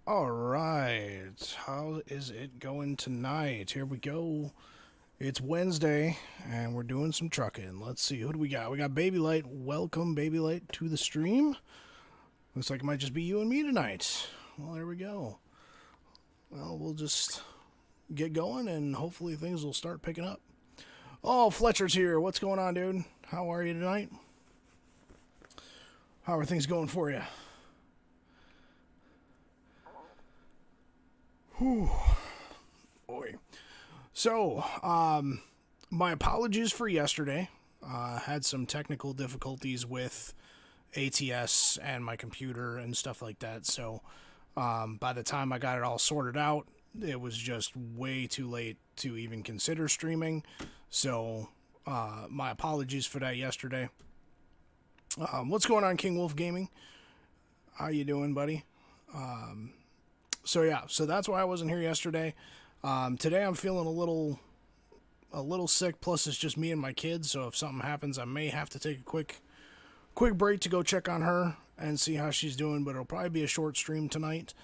All right, how is it going tonight? Here we go. It's Wednesday, and we're doing some trucking. Let's see, who do we got? We got Baby Light. Welcome, Baby Light, to the stream. Looks like it might just be you and me tonight. Well, there we go. Well, we'll just get going, and hopefully things will start picking up. Oh, Fletcher's here. What's going on, dude? How are you tonight? How are things going for you? Whew. Boy. So, my apologies for yesterday. Had some technical difficulties with ATS and my computer and stuff like that. So, by the time I got it all sorted out, it was just way too late to even consider streaming. So, my apologies for that yesterday. What's going on, King Wolf Gaming? How you doing, buddy? So that's why I wasn't here yesterday. Today I'm feeling a little sick. Plus, it's just me and my kids. So if something happens, I may have to take a quick break to go check on her and see how she's doing. But it'll probably be a short stream tonight.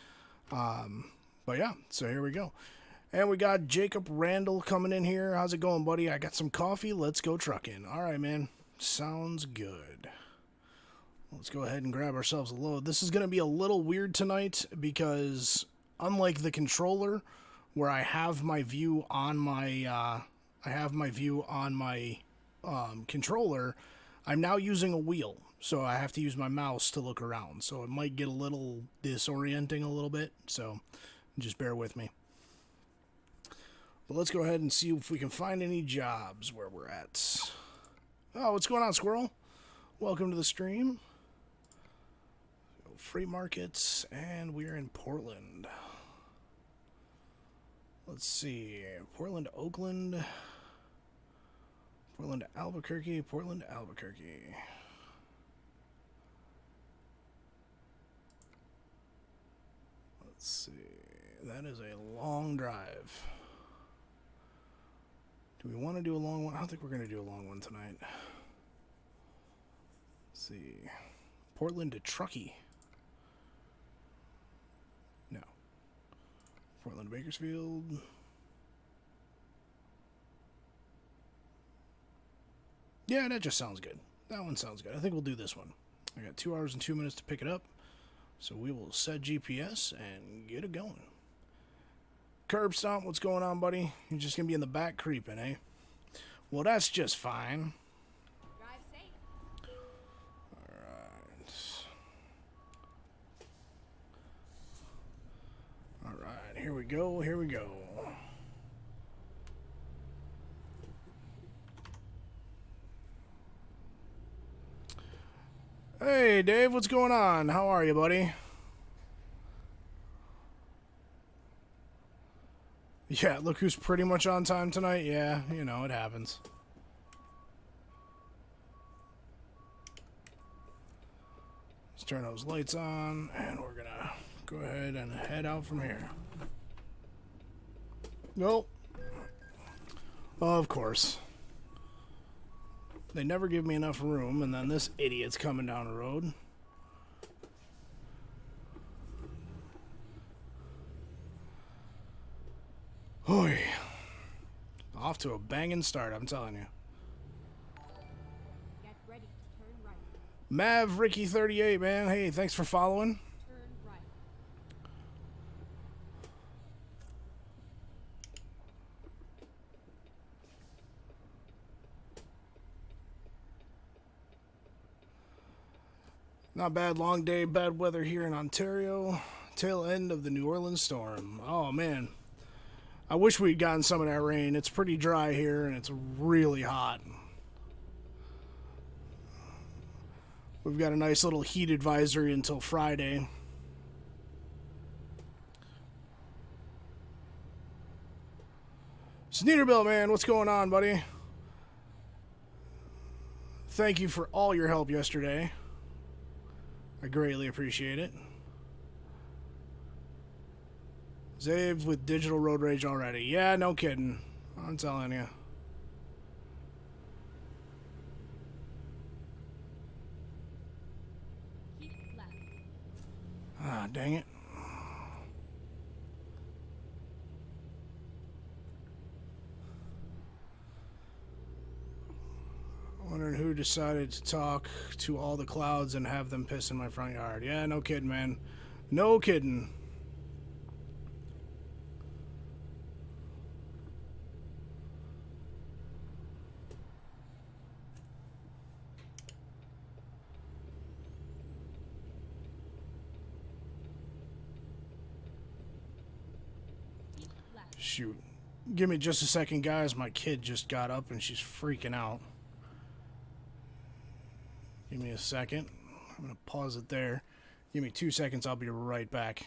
But yeah, so here we go. And we got Jacob Randall coming in here. How's it going, buddy? I got some coffee. Let's go trucking. All right, man. Sounds good. Let's go ahead and grab ourselves a load. This is going to be a little weird tonight because unlike the controller where I have my view on my controller, I'm now using a wheel. So I have to use my mouse to look around. So it might get a little disorienting a little bit. So just bear with me. But let's go ahead and see if we can find any jobs where we're at. Oh, what's going on, Squirrel? Welcome to the stream. Free markets, and we're in Portland. Let's see. Portland, Oakland. Portland, Albuquerque. Portland, Albuquerque. Let's see. That is a long drive. Do we want to do a long one? I don't think we're going to do a long one tonight. Let's see. Portland to Truckee. No. Portland to Bakersfield. Yeah, that just sounds good. That one sounds good. I think we'll do this one. I got 2 hours and 2 minutes to pick it up. So we will set GPS and get it going. Curb Stomp, what's going on, buddy? You're just going to be in the back creeping, eh? Well, that's just fine. Drive safe. Alright, here we go, here we go. Hey, Dave, what's going on? How are you, buddy? Yeah, look who's pretty much on time tonight. Yeah, you know, it happens. Let's turn those lights on, and we're gonna go ahead and head out from here. Nope. Of course. They never give me enough room, and then this idiot's coming down the road. Oy. Off to a banging start, I'm telling you. Get ready to turn right. Mav Ricky 38, man. Hey, thanks for following. Turn right. Not bad, long day, bad weather here in Ontario. Tail end of the New Orleans storm. Oh, man. I wish we'd gotten some of that rain. It's pretty dry here, and it's really hot. We've got a nice little heat advisory until Friday. Sneederbill, man, what's going on, buddy? Thank you for all your help yesterday. I greatly appreciate it. Zabe with digital road rage already. Yeah, no kidding. I'm telling you. Keep left. Ah, dang it. Wondering who decided to talk to all the clouds and have them piss in my front yard. Yeah, no kidding, man. No kidding. Shoot. Give me just a second, guys. My kid just got up and she's freaking out. Give me a second. I'm going to pause it there. Give me 2 seconds. I'll be right back.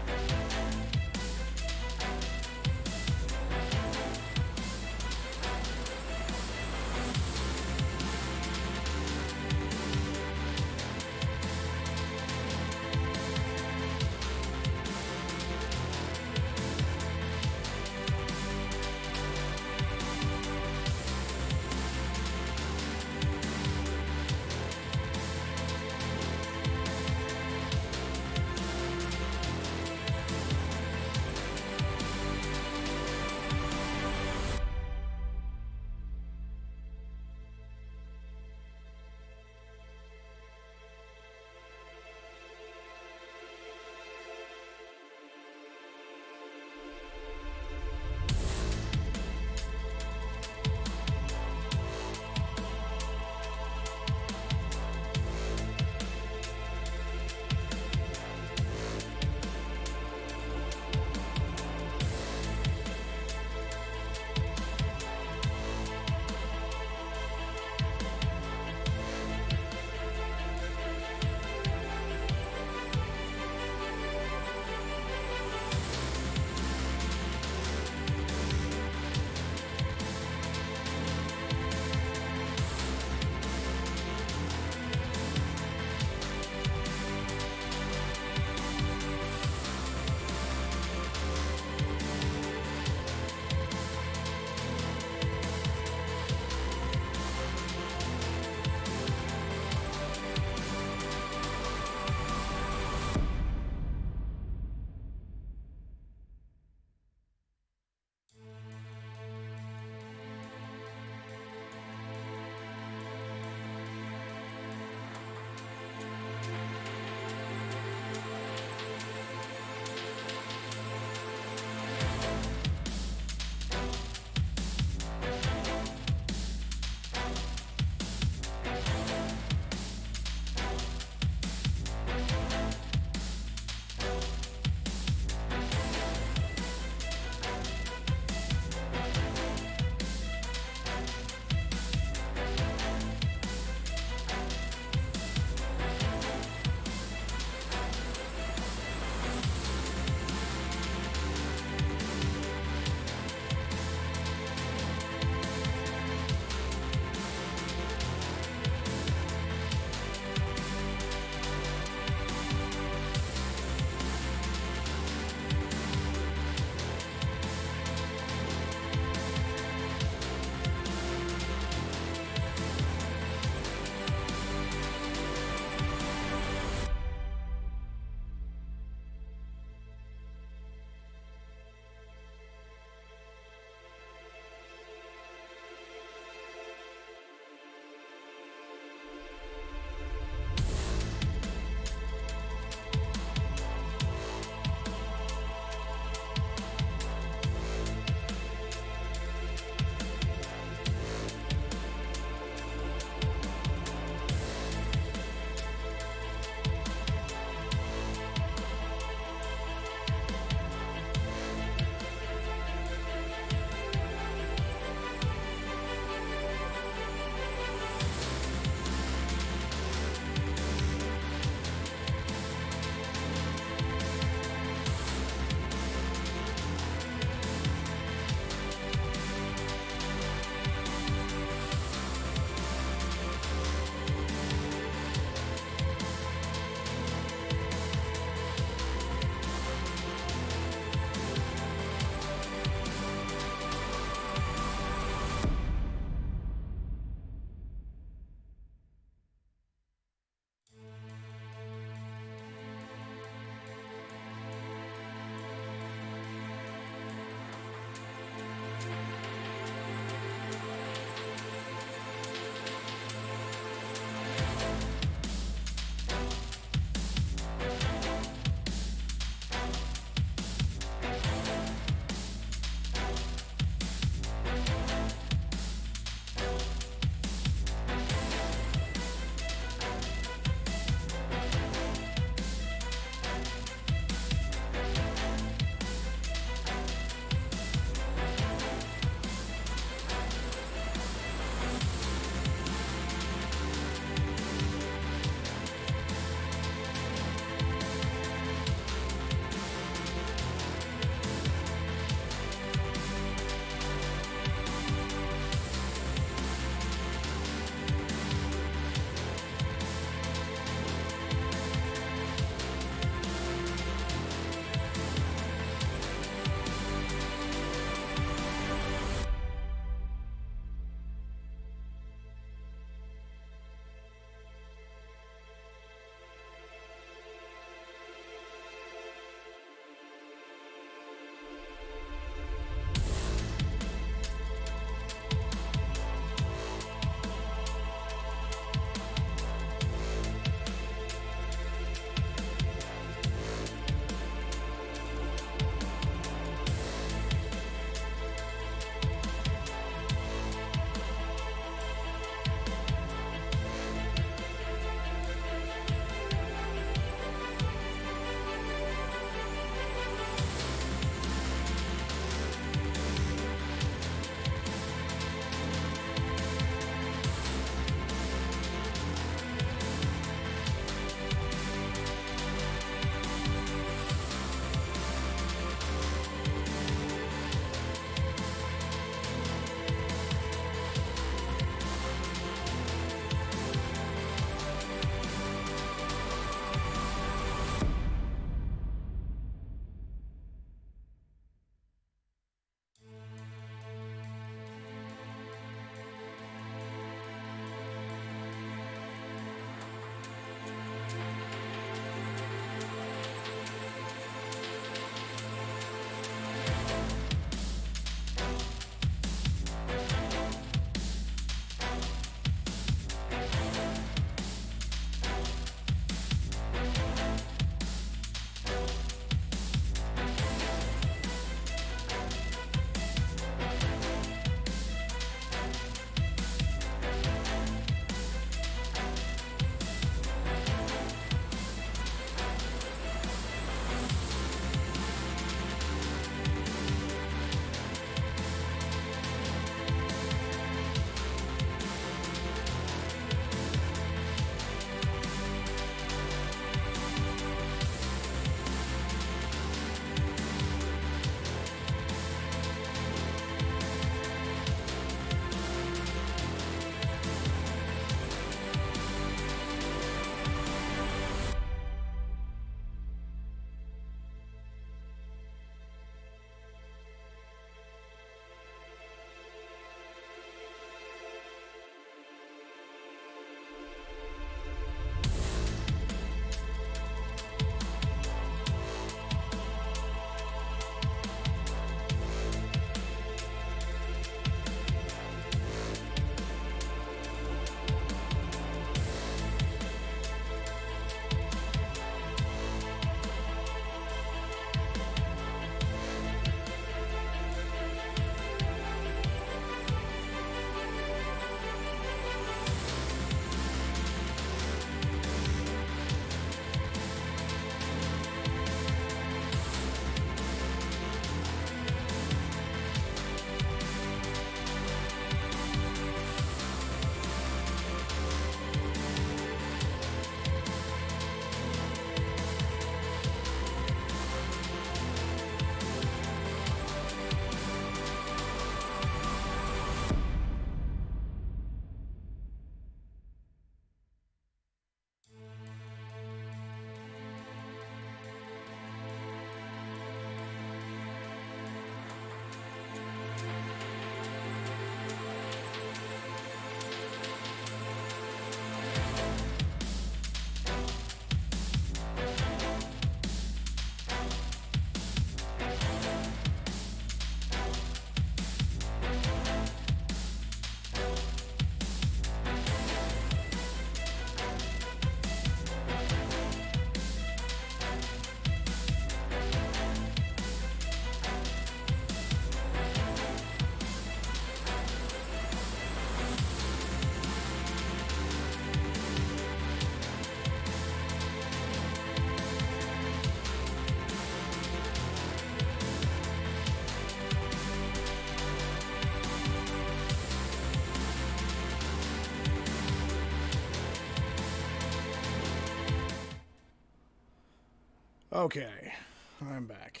Okay, I'm back.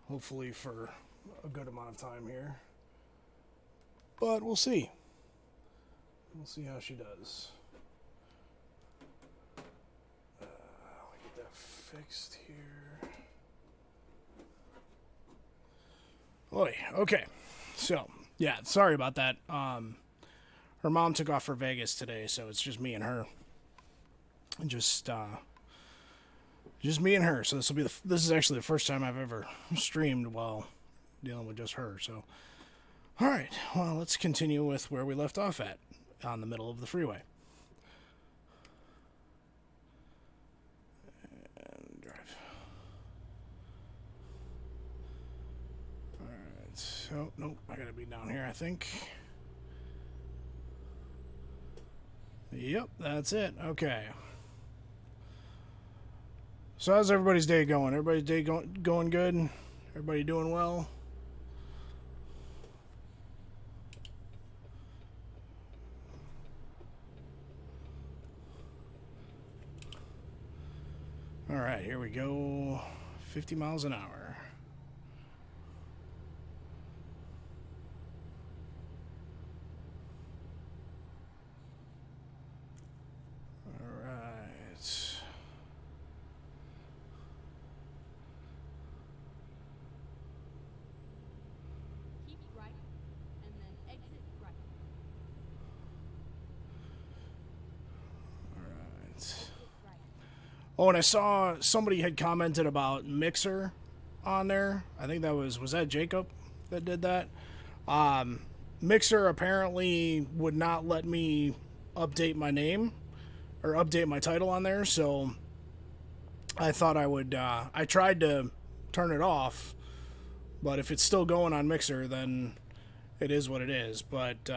Hopefully for a good amount of time here. But we'll see. We'll see how she does. Let me get that fixed here. Oy, okay. So, yeah, sorry about that. Her mom took off for Vegas today, so it's just me and her. Just me and her. So this is actually the first time I've ever streamed while dealing with just her. So, all right. Well, let's continue with where we left off at, on the middle of the freeway. And drive. All right. So, nope. I gotta be down here, I think. Yep, that's it. Okay. So how's everybody's day going? Everybody's day going good? Everybody doing well? All right, here we go. 50 miles an hour. All right. Keep right, and then exit right. All right. Exit right. Oh, and I saw somebody had commented about Mixer on there. I think was that Jacob that did that? Mixer apparently would not let me update my name or update my title on there, so I thought I would. I tried to turn it off, but if it's still going on Mixer, then it is what it is. But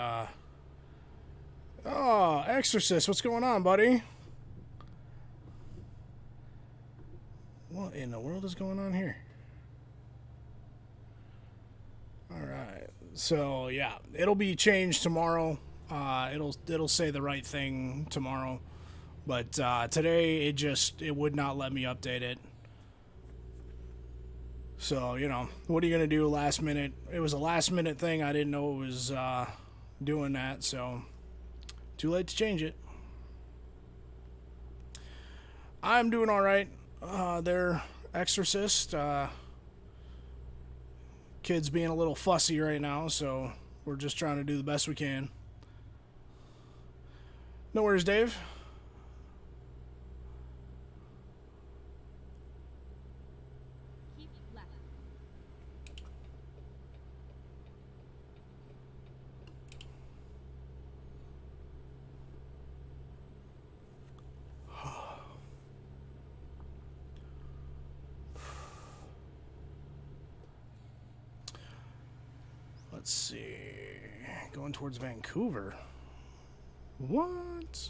oh, Exorcist, what's going on, buddy? What in the world is going on here? All right. So yeah, it'll be changed tomorrow. It'll say the right thing tomorrow, but today it would not let me update it. So what are you gonna do last minute? It was a last minute thing. I didn't know it was doing that. So too late to change it. I'm doing all right. They're Exorcist. Kid's being a little fussy right now, so we're just trying to do the best we can. No worries, Dave. Keep left. Let's see. Going towards Vancouver. What?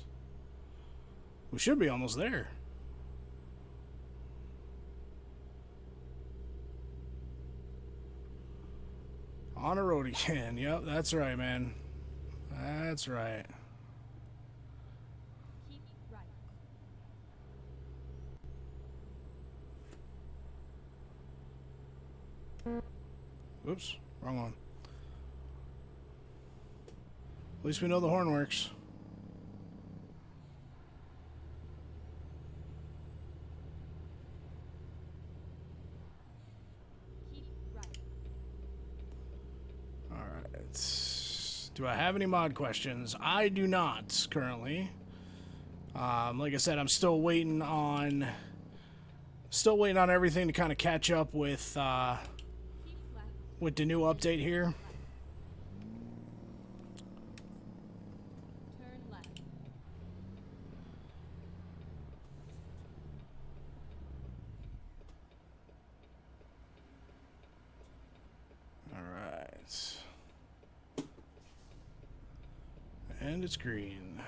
We should be almost there. On a road again. Yep, that's right, man. That's right. Keep right. Oops, wrong one. At least we know the horn works. Keep right. Alright. Do I have any mod questions? I do not currently. Like I said, I'm still waiting on everything to kind of catch up with Keep left. the new update here. Turn left. Alright. And it's green.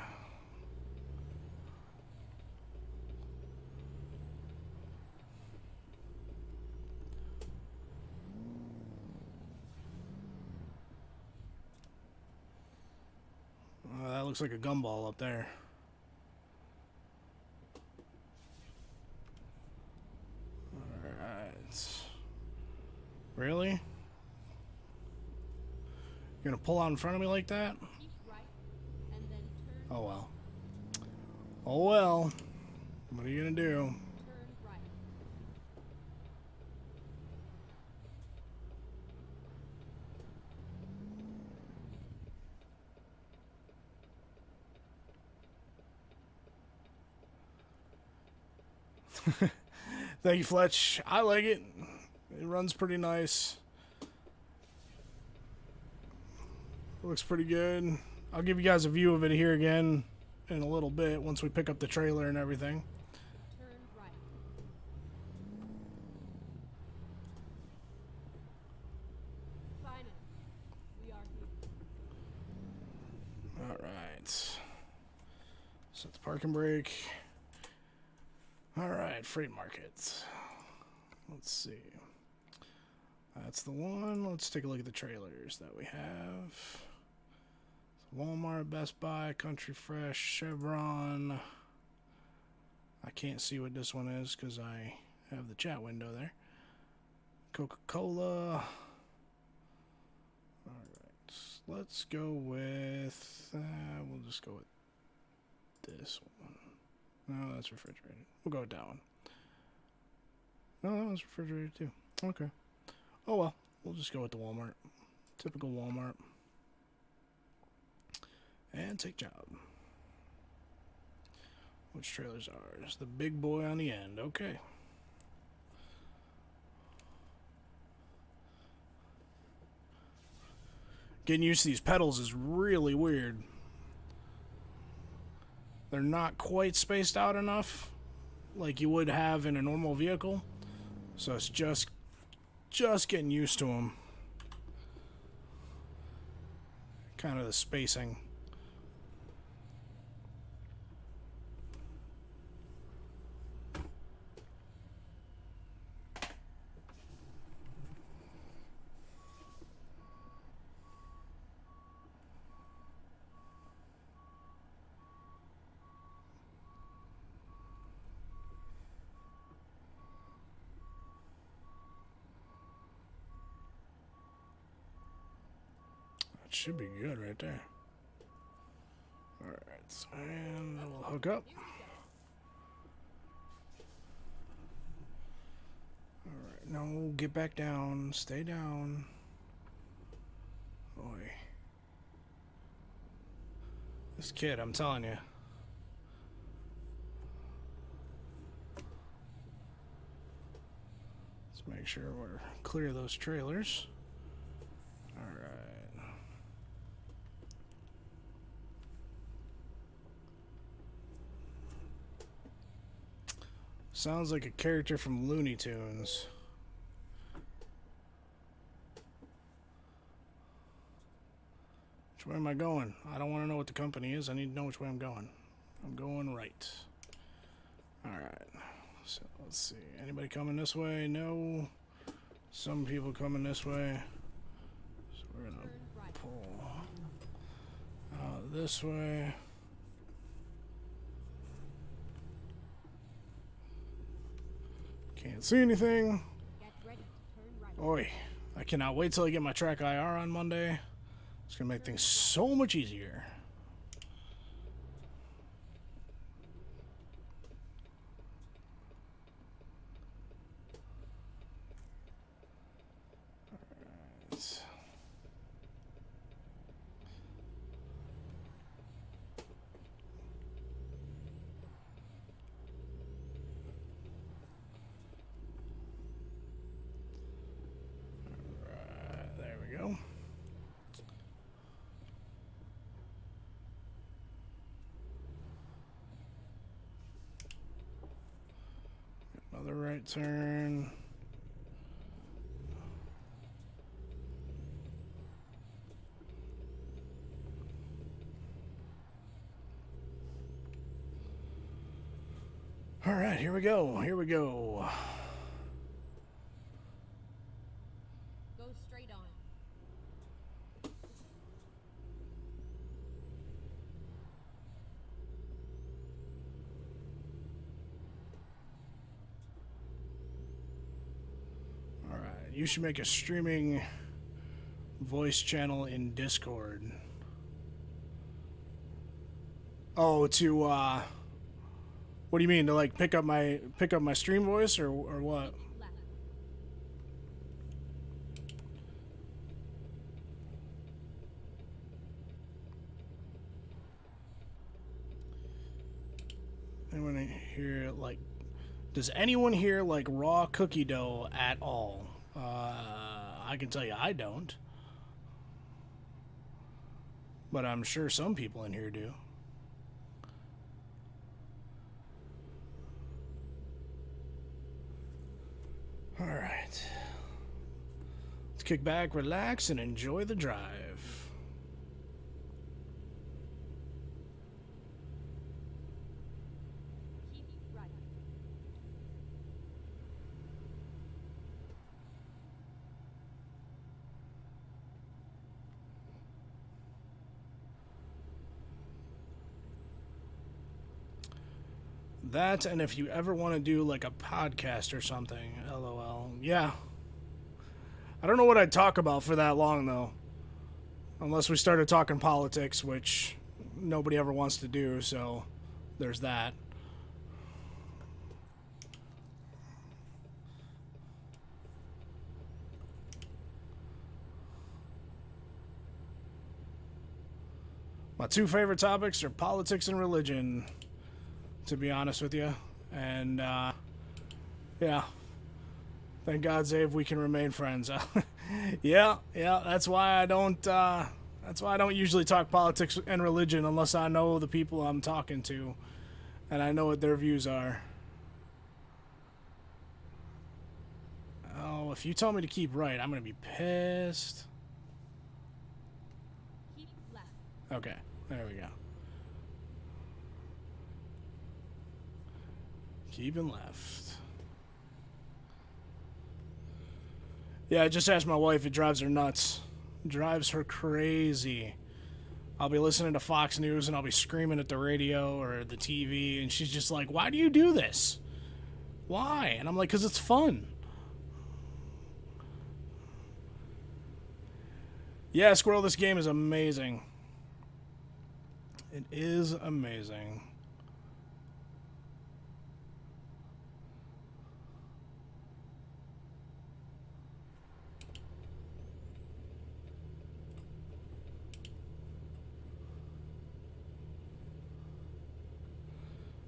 That looks like a gumball up there. Really? You're gonna pull out in front of me like that? Keep right, and then turn. Oh well. Oh well. What are you gonna do? Turn right. Thank you, Fletch. I like it. It runs pretty nice. It looks pretty good. I'll give you guys a view of it here again in a little bit once we pick up the trailer and everything. Turn right. Finally, we are here. Alright. Set the parking brake. Alright, freight market. Let's see. That's the one. Let's take a look at the trailers that we have. Walmart, Best Buy, Country Fresh, Chevron. I can't see what this one is because I have the chat window there. Coca-Cola. Alright, let's go with... we'll just go with this one. No, that's refrigerated. We'll go with that one. No, that one's refrigerated too. Okay. Oh well, we'll just go with the Walmart. Typical Walmart. And take job. Which trailer's ours? The big boy on the end. Okay. Getting used to these pedals is really weird. They're not quite spaced out enough like you would have in a normal vehicle. So it's just getting used to them. Kind of the spacing. Should be good right there. Alright, and we'll hook up. Alright, no, get back down. Stay down. Oi. This kid, I'm telling you. Let's make sure we're clear of those trailers. Alright. Sounds like a character from Looney Tunes. Which way am I going? I don't want to know what the company is. I need to know which way I'm going. I'm going right. Alright. So let's see. Anybody coming this way? No. Some people coming this way. So we're going to pull out this way. Can't see anything. Get ready. Turn right. Oi. I cannot wait till I get my track IR on Monday. It's going to make things so much easier. Alright. There we go. Another right turn. All right, here we go. Here we go. Go straight on. All right, You should make a streaming voice channel in Discord. Oh, to what do you mean, to like pick up my stream voice or what? Left. Anyone here like? Does anyone here like raw cookie dough at all? I can tell you I don't, but I'm sure some people in here do. All right. Let's kick back, relax, and enjoy the drive. Keep right. That, and if you ever want to do like a podcast or something, lol. Yeah. I don't know what I'd talk about for that long, though. Unless we started talking politics, which nobody ever wants to do, so there's that. My two favorite topics are politics and religion, to be honest with you. And, yeah. Thank God, Zave, we can remain friends. Yeah, that's why I don't, usually talk politics and religion unless I know the people I'm talking to and I know what their views are. Oh, if you tell me to keep right, I'm gonna be pissed. Keep left. Okay, there we go. Keeping left. Yeah, I just asked my wife. It drives her nuts. It drives her crazy. I'll be listening to Fox News and I'll be screaming at the radio or the TV, and she's just like, "Why do you do this? Why?" And I'm like, "'Cause it's fun." Yeah, Squirrel, this game is amazing. It is amazing.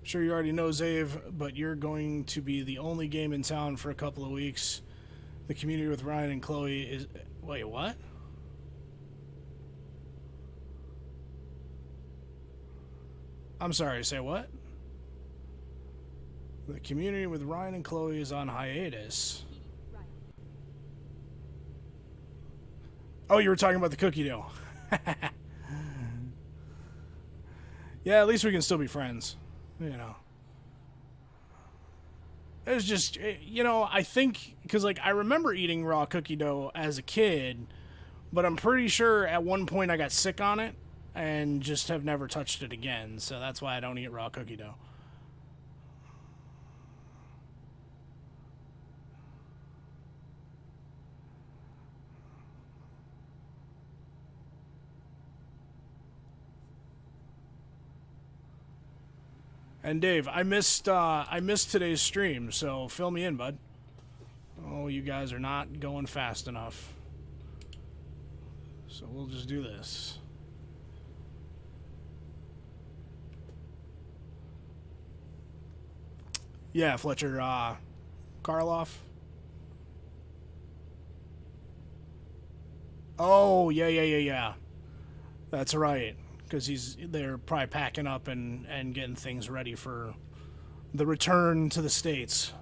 Sure, you already know, Zave, but you're going to be the only game in town for a couple of weeks. The community with Ryan and Chloe is... Wait, what? I'm sorry, say what? The community with Ryan and Chloe is on hiatus. Keep right. Oh, you were talking about the cookie dough. Yeah, at least we can still be friends. You know. It was just, you know, I think, because, like, I remember eating raw cookie dough as a kid, but I'm pretty sure at one point I got sick on it and just have never touched it again, so that's why I don't eat raw cookie dough. And Dave, I missed today's stream, so fill me in, bud. Oh, you guys are not going fast enough. So we'll just do this. Yeah, Fletcher Karloff. Oh, yeah. That's right. Because they're probably packing up and getting things ready for the return to the States.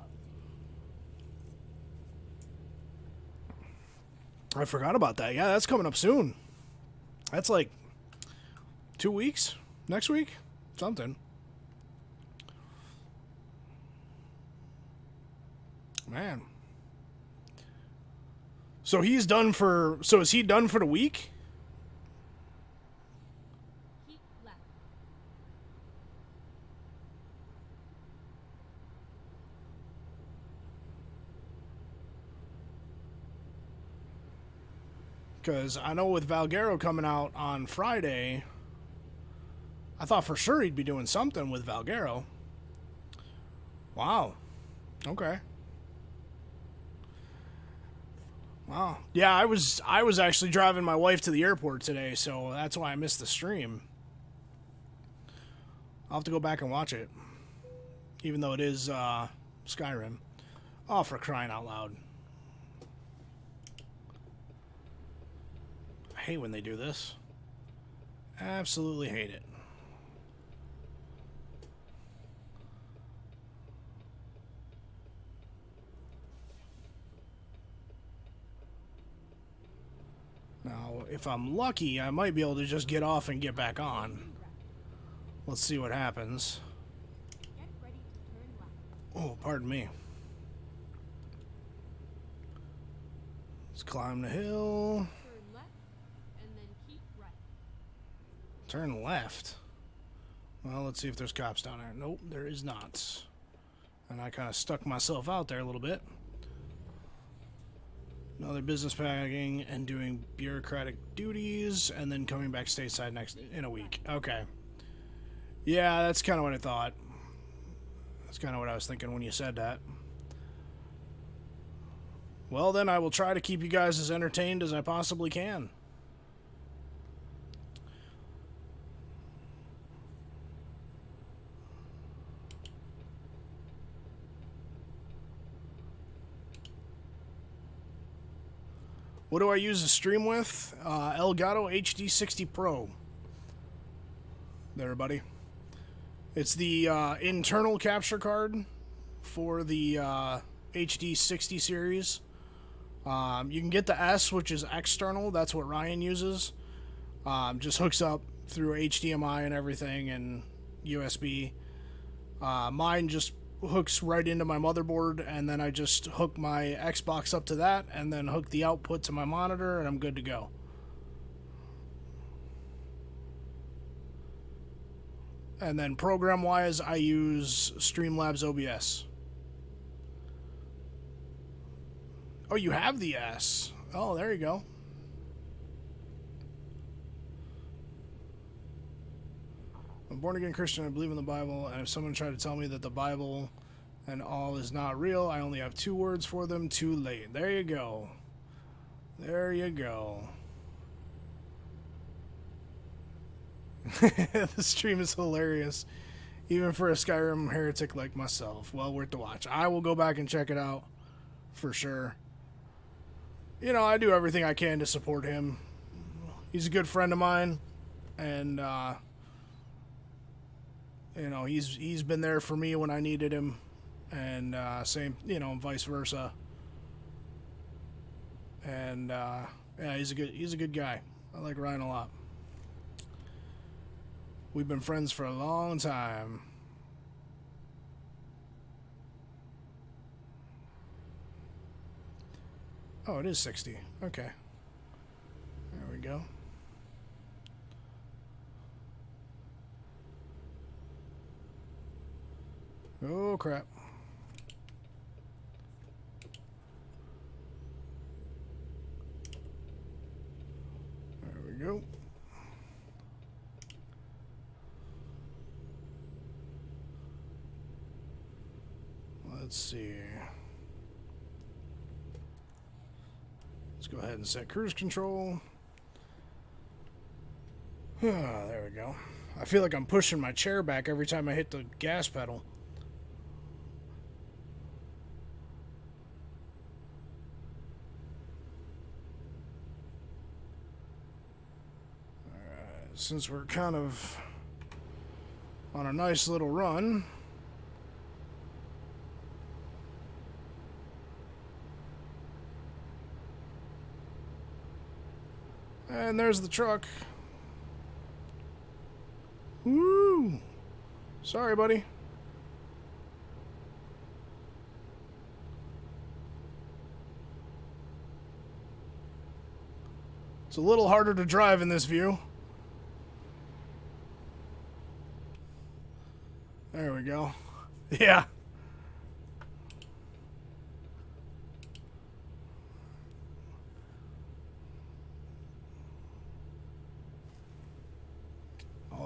I forgot about that. Yeah, that's coming up soon. That's like 2 weeks? Next week? Something. Man. So he's done for... So is he done for the week? Keep left. Because I know with Valguero coming out on Friday, I thought for sure he'd be doing something with Valguero. Wow. Okay. Wow. Yeah, I was actually driving my wife to the airport today, so that's why I missed the stream. I'll have to go back and watch it. Even though it is Skyrim. Oh, for crying out loud. I hate when they do this. Absolutely hate it. Now, if I'm lucky, I might be able to just get off and get back on. Let's see what happens. Get ready to turn left. Oh, pardon me. Let's climb the hill. Turn left, and then keep right. Turn left. Well, let's see if there's cops down there. Nope, there is not. And I kind of stuck myself out there a little bit. Another business packing and doing bureaucratic duties, and then coming back stateside in a week. Okay. Yeah, that's kind of what I thought. That's kind of what I was thinking when you said that. Well, then I will try to keep you guys as entertained as I possibly can. What do I use to stream with? Elgato HD60 Pro. There, buddy. It's the internal capture card for the HD60 series. You can get the S, which is external. That's what Ryan uses. Just hooks up through HDMI and everything and USB. Mine just hooks right into my motherboard, and then I just hook my Xbox up to that, and then hook the output to my monitor, and I'm good to go. And then program-wise, I use Streamlabs OBS. Oh, you have the S. Oh, there you go. I'm a born-again Christian. I believe in the Bible, and if someone tried to tell me that the Bible and all is not real, I only have 2 words for them: too late. There you go. There you go. The stream is hilarious, even for a Skyrim heretic like myself. Well worth the watch. I will go back and check it out for sure. You know, I do everything I can to support him. He's a good friend of mine, and you know, he's been there for me when I needed him, and same, you know, vice versa. And yeah, he's a good guy. I like Ryan a lot. We've been friends for a long time. Oh, it is 60. Okay. There we go. Oh, crap. There we go. Let's see. Let's go ahead and set cruise control. There we go. I feel like I'm pushing my chair back every time I hit the gas pedal. Alright, since we're kind of on a nice little run, and there's the truck. Woo! Sorry, buddy. It's a little harder to drive in this view. There we go. Yeah.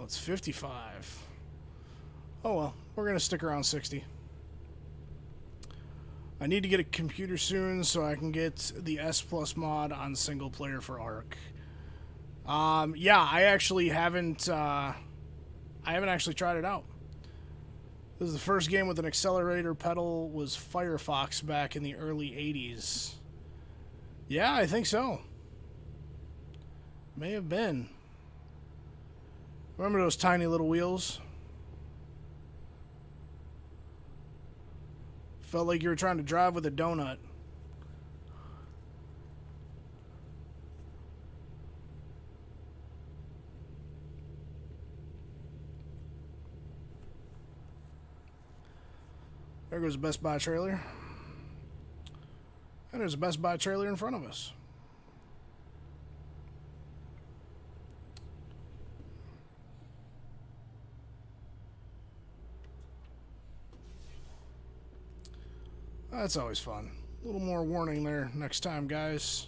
it's 55. Oh well, we're going to stick around 60. I need to get a computer soon so I can get the S Plus mod on single player for Ark. Yeah, I actually haven't actually tried it out. This is the first game with an accelerator pedal. Was Firefox back in the early 80s. Yeah, I think so. May have been. Remember those tiny little wheels? Felt like you were trying to drive with a donut. There goes a Best Buy trailer. And there's a Best Buy trailer in front of us. That's always fun. A little more warning there next time, guys.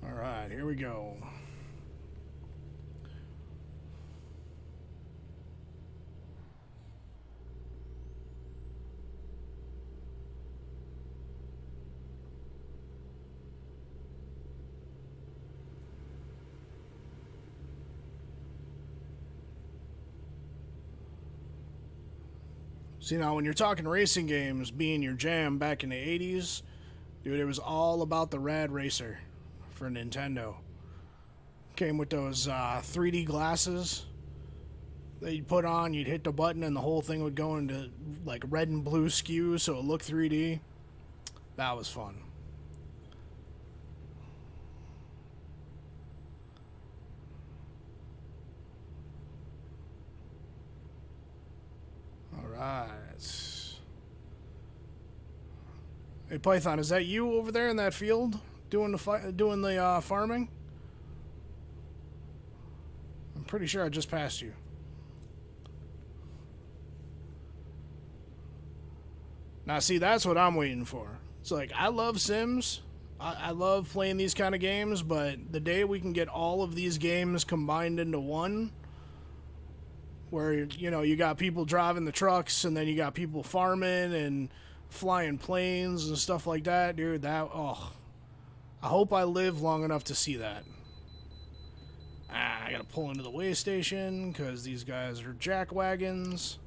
Alright, here we go. See, now when you're talking racing games being your jam back in the 80s, dude, it was all about the Rad Racer for Nintendo. Came with those 3D glasses that you'd put on, you'd hit the button and the whole thing would go into like red and blue skew so it looked 3D. That was fun. Alright. Hey Python, is that you over there in that field doing the farming? I'm pretty sure I just passed you. Now see, that's what I'm waiting for. It's like, I love Sims. I love playing these kind of games, but the day we can get all of these games combined into one, where, you know, you got people driving the trucks and then you got people farming and flying planes and stuff like that, dude, that, oh, I hope I live long enough to see that. I gotta pull into the way station because these guys are jack wagons.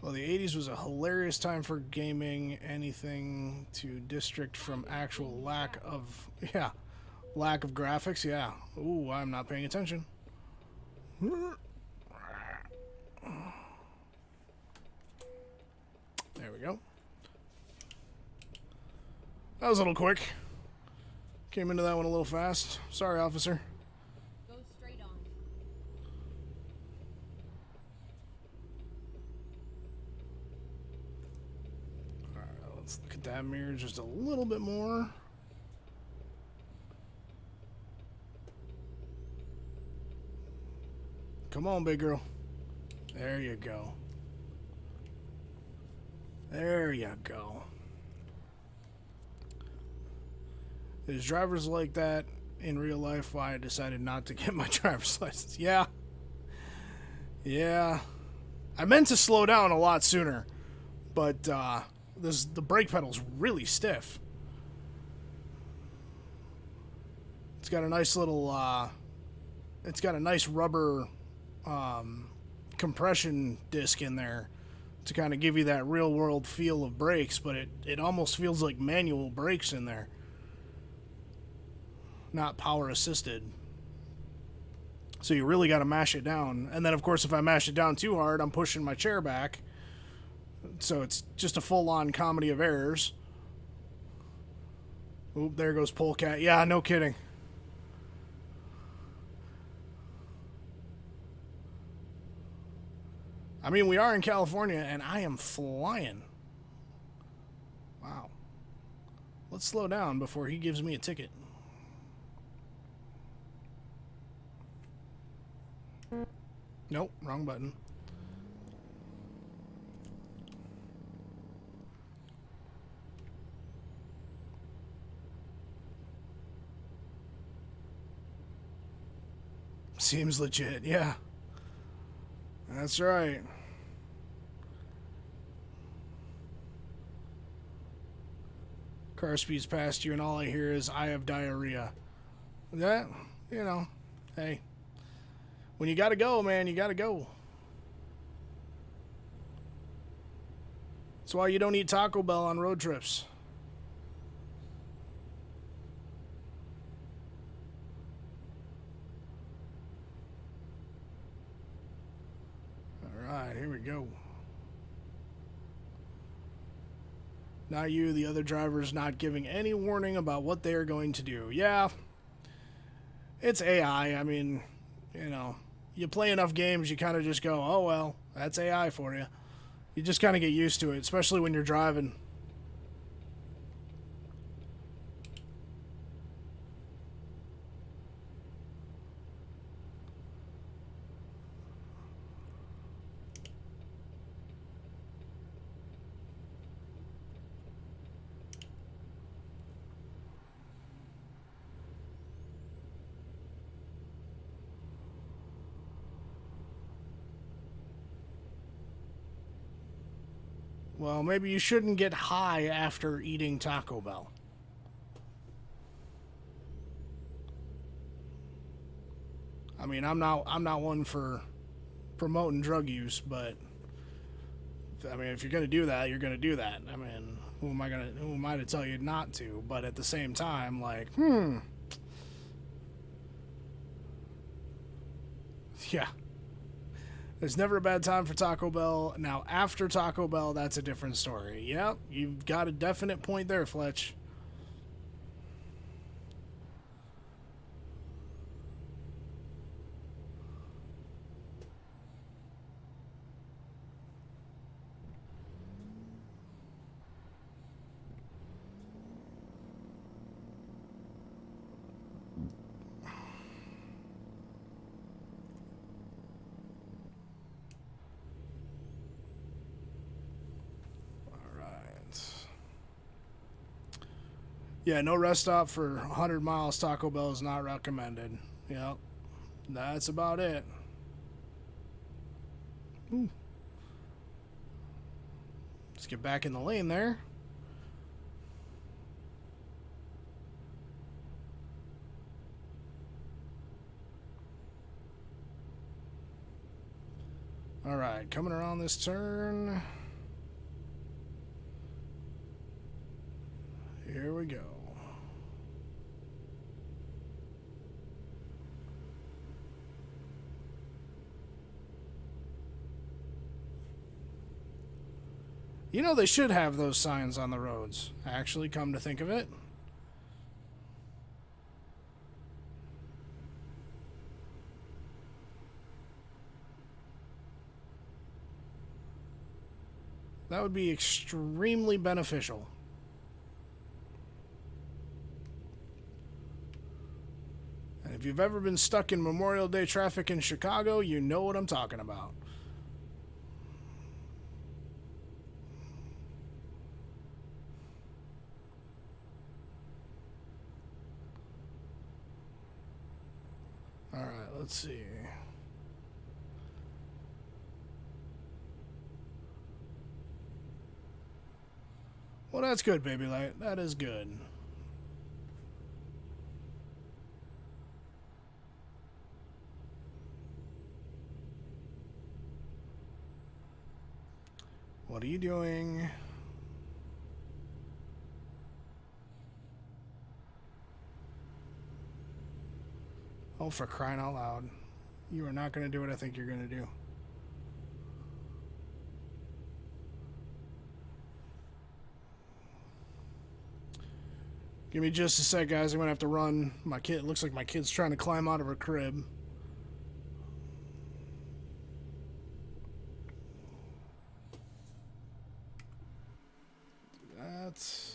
Well, the 80s was a hilarious time for gaming. Anything to distract from actual lack of graphics. Yeah. Ooh, I'm not paying attention. There we go. That was a little quick. Came into that one a little fast. Sorry, officer. Go straight on. Alright, let's look at that mirror just a little bit more. Come on, big girl. There you go. There you go. There's drivers like that in real life why I decided not to get my driver's license. Yeah. Yeah. I meant to slow down a lot sooner, but the brake pedal's really stiff. It's got a nice little it's got a nice rubber compression disc in there to kind of give you that real world feel of brakes, but it almost feels like manual brakes in there, not power assisted. So you really got to mash it down, and then of course if I mash it down too hard, I'm pushing my chair back, so it's just a full-on comedy of errors. Oop, there goes Polecat. Yeah, no kidding. I mean, we are in California, and I am flying. Wow. Let's slow down before he gives me a ticket. Nope, wrong button. Seems legit, yeah. That's right. Car speeds past you, and all I hear is, I have diarrhea. That, you know, hey. When you gotta go, man, you gotta go. That's why you don't eat Taco Bell on road trips. Alright, here we go. Not you, the other driver's not giving any warning about what they are going to do. Yeah, it's AI. I mean, you know, you play enough games, you kind of just go, oh well, that's AI for you. You just kind of get used to it, especially when you're driving. Well, maybe you shouldn't get high after eating Taco Bell. I mean, I'm not one for promoting drug use, but I mean, if you're gonna do that, you're gonna do that. I mean, who am I to tell you not to? But at the same time, like, yeah. There's never a bad time for Taco Bell. Now, after Taco Bell, that's a different story. Yep, you've got a definite point there, Fletch. Yeah, no rest stop for 100 miles. Taco Bell is not recommended. Yep, that's about it. Ooh. Let's get back in the lane there. Alright, coming around this turn. Here we go. You know, they should have those signs on the roads, actually, come to think of it. That would be extremely beneficial. And if you've ever been stuck in Memorial Day traffic in Chicago, you know what I'm talking about. Alright, let's see. Well, that's good, Baby Light. That is good. What are you doing? Oh, for crying out loud. You are not going to do what I think you're going to do. Give me just a sec, guys. I'm going to have to run. My kid, looks like my kid's trying to climb out of her crib. That's...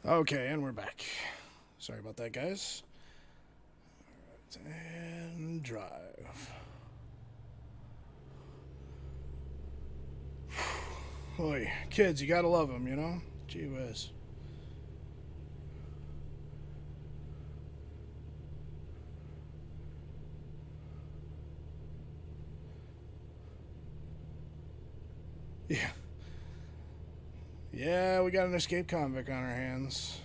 Okay, and we're back. Sorry about that, guys. And drive. Boy, kids, you gotta love them, you know? Gee whiz. Yeah. Yeah, we got an escaped convict on our hands.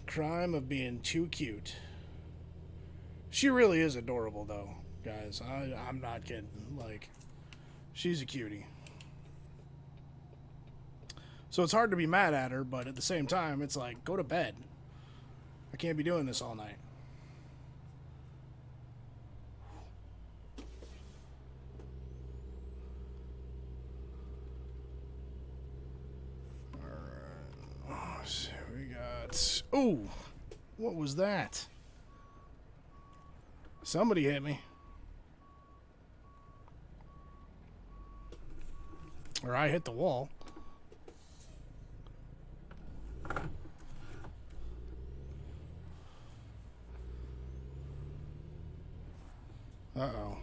Crime of being too cute. She really is adorable, though, guys. I'm not kidding. Like, she's a cutie. So it's hard to be mad at her, but at the same time, it's like, go to bed. I can't be doing this all night. Alright. So we got. Ooh! What was that? Somebody hit me. Or I hit the wall. Uh-oh.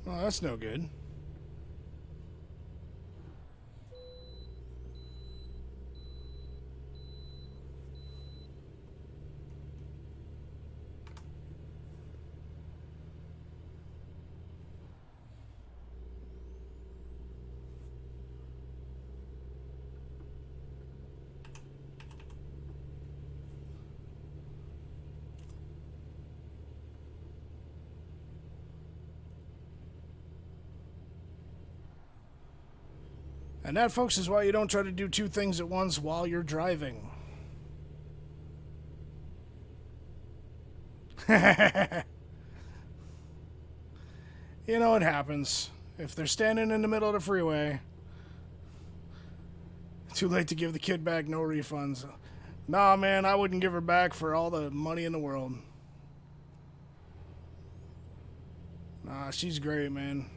Well, that's no good. And that, folks, is why you don't try to do two things at once while you're driving. You know, it happens. If they're standing in the middle of the freeway, too late to give the kid back, no refunds. Nah, man, I wouldn't give her back for all the money in the world. Nah, she's great, man.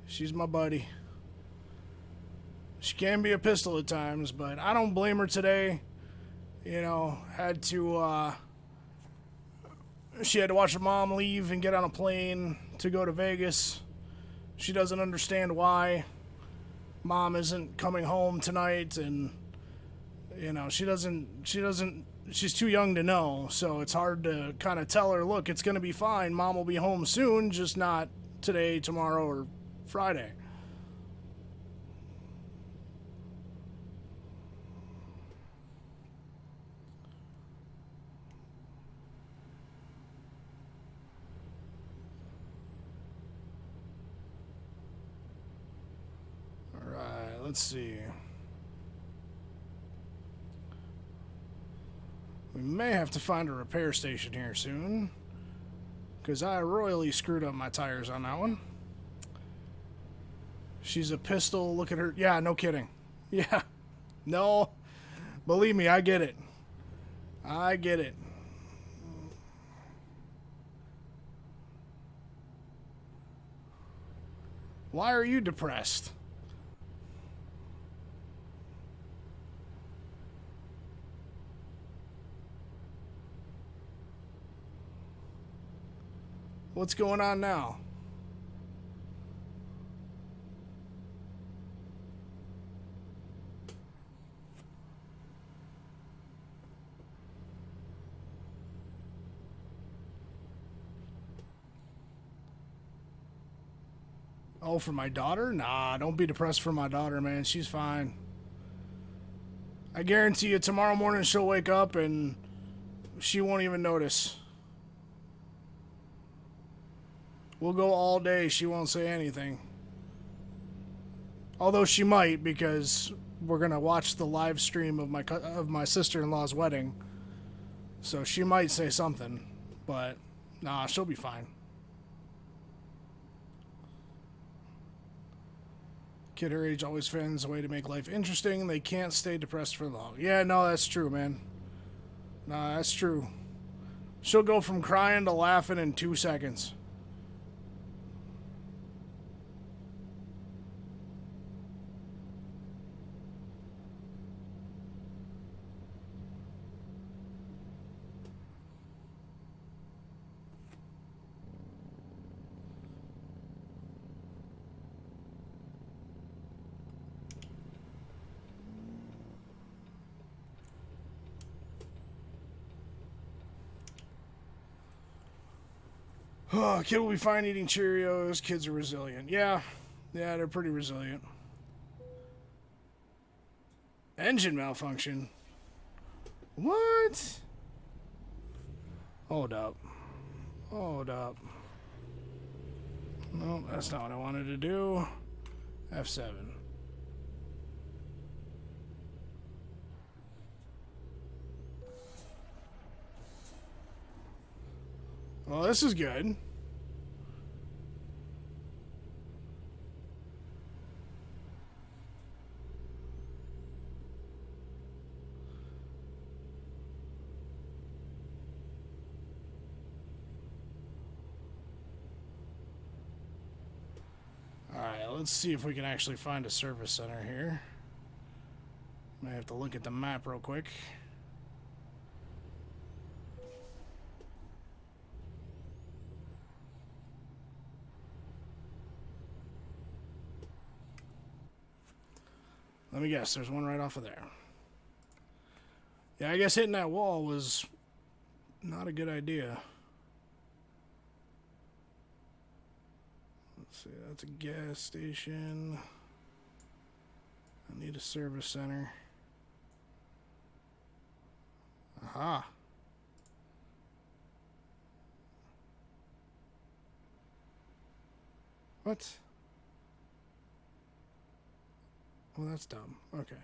She's my buddy. She can be a pistol at times, but I don't blame her today. You know, she had to watch her mom leave and get on a plane to go to Vegas. She doesn't understand why mom isn't coming home tonight, and you know, she's too young to know, so it's hard to kind of tell her, look, it's going to be fine. Mom will be home soon, just not today, tomorrow, or Friday. Let's see. We may have to find a repair station here soon, because I royally screwed up my tires on that one. She's a pistol. Look at her. Yeah, no kidding. Yeah. No. Believe me, I get it. I get it. Why are you depressed? What's going on now? Oh, for my daughter? Nah, don't be depressed for my daughter, man. She's fine. I guarantee you tomorrow morning she'll wake up and she won't even notice. We'll go all day. She won't say anything. Although she might, because we're gonna watch the live stream of my sister-in-law's wedding. So she might say something, but nah, she'll be fine. Kid her age always finds a way to make life interesting. They can't stay depressed for long. Yeah, no, that's true, man. Nah, that's true. She'll go from crying to laughing in 2 seconds. Oh, kid will be fine eating Cheerios. Kids are resilient. Yeah, they're pretty resilient. Engine malfunction. What? Hold up. Hold up. No, that's not what I wanted to do. F7. Well, this is good. Alright, let's see if we can actually find a service center here. May have to look at the map real quick. Let me guess, there's one right off of there. Yeah, I guess hitting that wall was not a good idea. Let's see, that's a gas station. I need a service center. Aha. What? Well, that's dumb. Okay.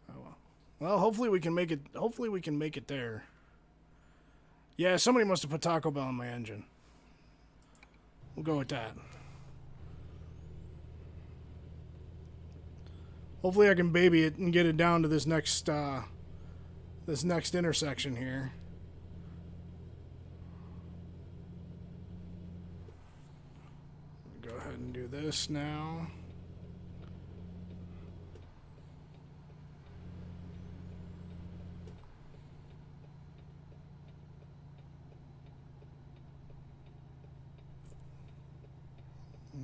Oh well. Well, hopefully we can make it. Hopefully we can make it there. Yeah, somebody must have put Taco Bell in my engine. We'll go with that. Hopefully I can baby it and get it down to this next intersection here. Go ahead and do this now.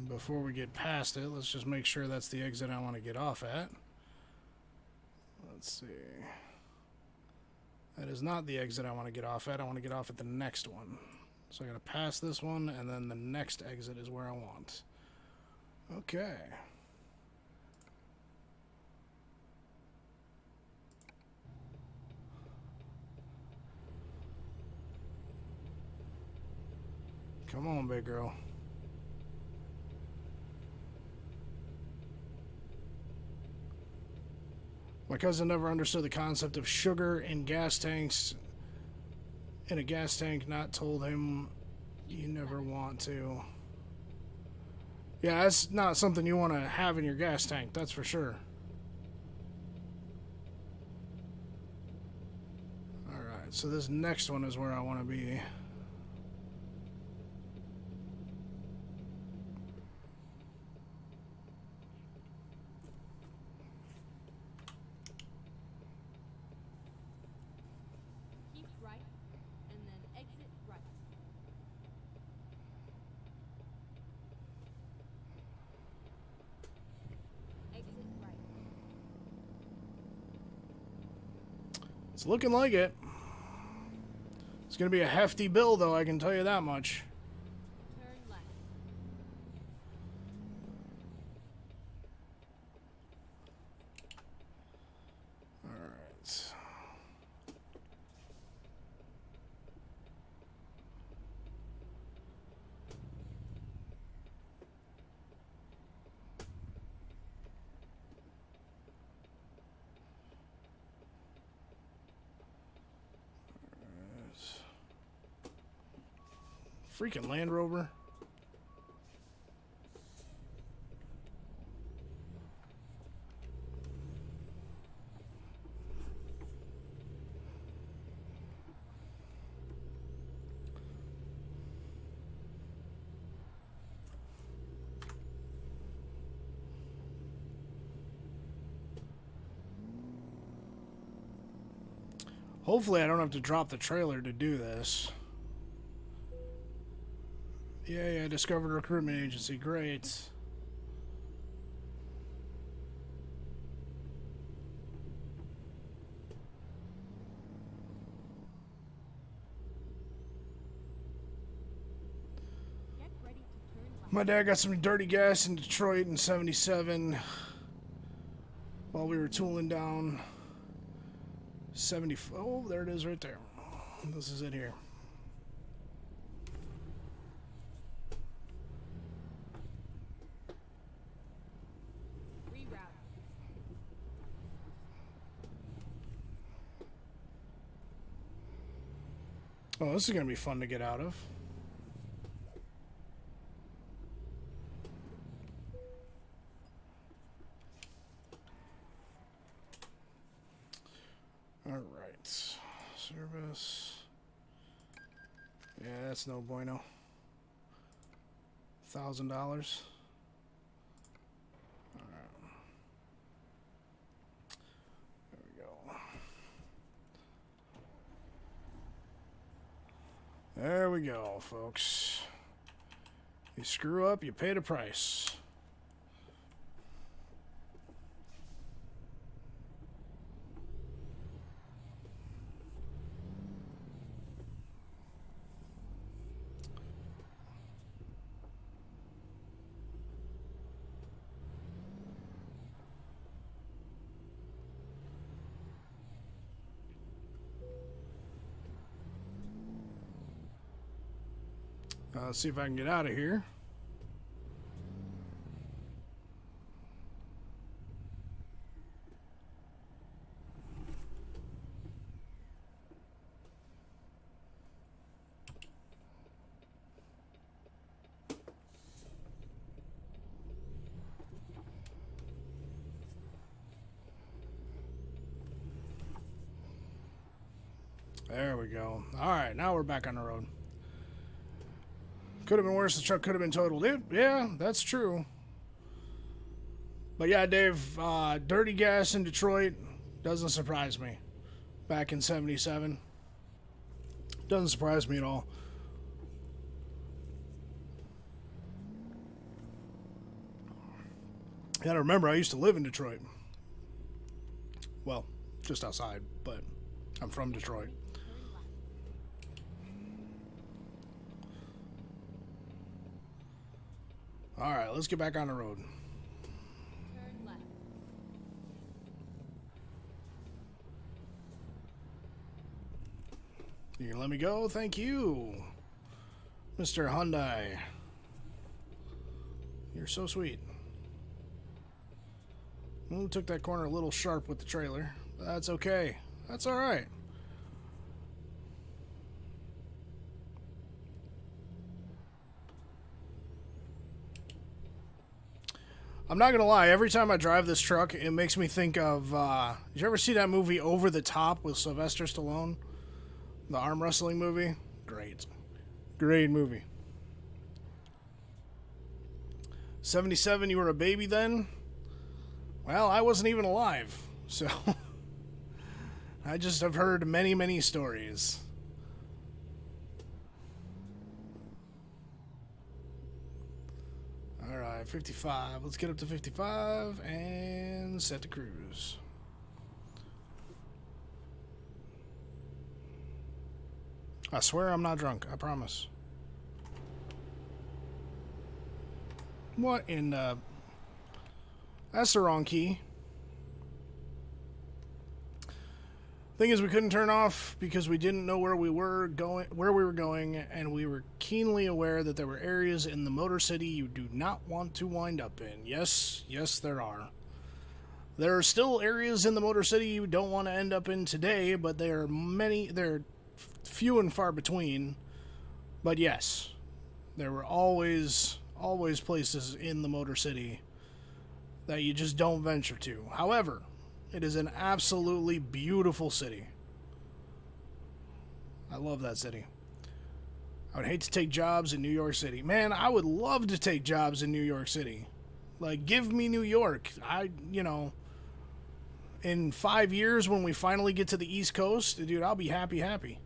Before we get past it, let's just make sure that's the exit I want to get off at. Let's see. That is not the exit I want to get off at. I want to get off at the next one. So I got to pass this one, and then the next exit is where I want. Okay. Come on, big girl. My cousin never understood the concept of sugar in gas tanks. In a gas tank, not told him you never want to. Yeah, that's not something you want to have in your gas tank, that's for sure. Alright, so this next one is where I want to be. Keep right, and then exit right. Exit right. It's looking like it. It's going to be a hefty bill, though, I can tell you that much. Turn left. Alright. Freaking Land Rover. Hopefully I don't have to drop the trailer to do this. Yeah, discovered a recruitment agency. Great. My dad got some dirty gas in Detroit in 77 while we were tooling down 70. Oh, there it is right there. This is it here. Reroute. Oh, this is going to be fun to get out of. Alright. Service. Yeah, that's no bueno. $1,000. Alright. There we go. There we go, folks. You screw up, you pay the price. Let's see if I can get out of here. There we go. Alright, now we're back on the road. Could have been worse. The truck could have been totaled. Yeah, that's true. But yeah, Dave, dirty gas in Detroit doesn't surprise me. Back in 77. Doesn't surprise me at all. You gotta remember, I used to live in Detroit. Well, just outside, but I'm from Detroit. Alright, let's get back on the road. Turn left. You can let me go? Thank you, Mr. Hyundai. You're so sweet. Well, took that corner a little sharp with the trailer. But that's okay. That's alright. I'm not gonna lie, every time I drive this truck, it makes me think of, did you ever see that movie Over the Top with Sylvester Stallone? The arm wrestling movie? Great. Great movie. 77, you were a baby then? Well, I wasn't even alive, so I just have heard many, many stories. Alright, 55. Let's get up to 55 and set the cruise. I swear I'm not drunk, I promise. What in the... That's the wrong key. Thing is, we couldn't turn off because we didn't know where we were going, and we were keenly aware that there were areas in the Motor City you do not want to wind up in. Yes, there are. There are still areas in the Motor City you don't want to end up in today, but they're few and far between. But yes, there were always places in the Motor City that you just don't venture to. However, it is an absolutely beautiful city. I love that city. I would hate to take jobs in New York City. Man, I would love to take jobs in New York City. Like, give me New York. In 5 years when we finally get to the East Coast, dude, I'll be happy.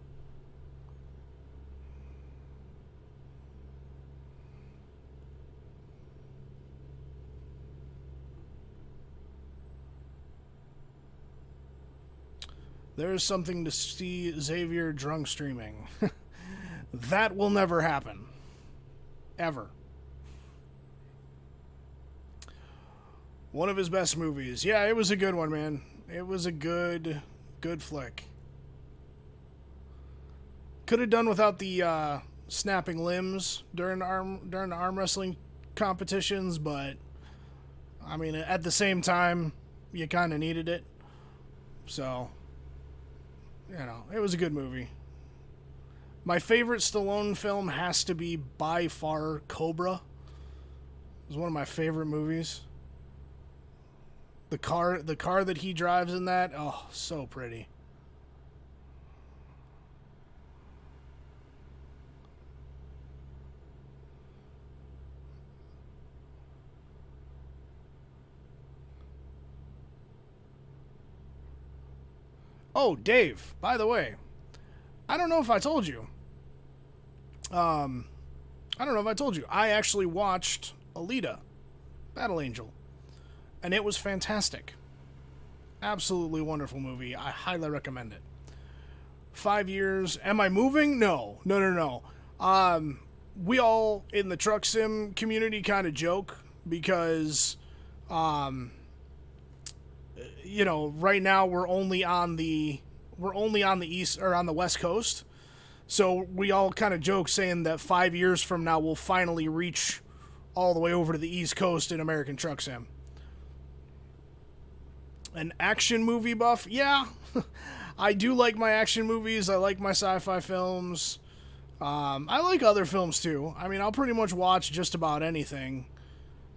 There's something to see Xavier drunk streaming. That will never happen. Ever. One of his best movies. Yeah, it was a good one, man. It was a good flick. Could have done without the snapping limbs during the arm wrestling competitions, but I mean, at the same time, you kind of needed it. So, it was a good movie. My favorite Stallone film has to be by far Cobra. It was one of my favorite movies. The car that he drives in that, oh, so pretty. Oh, Dave, by the way, I don't know if I told you. I don't know if I told you. I actually watched Alita, Battle Angel, and it was fantastic. Absolutely wonderful movie. I highly recommend it. 5 years. Am I moving? No. No. We all in the truck sim community kind of joke because, right now we're only on the east or on the west coast. So we all kind of joke saying that 5 years from now we'll finally reach all the way over to the East Coast in American Truck Sim. An action movie buff? Yeah. I do like my action movies. I like my sci-fi films. I like other films too. I mean, I'll pretty much watch just about anything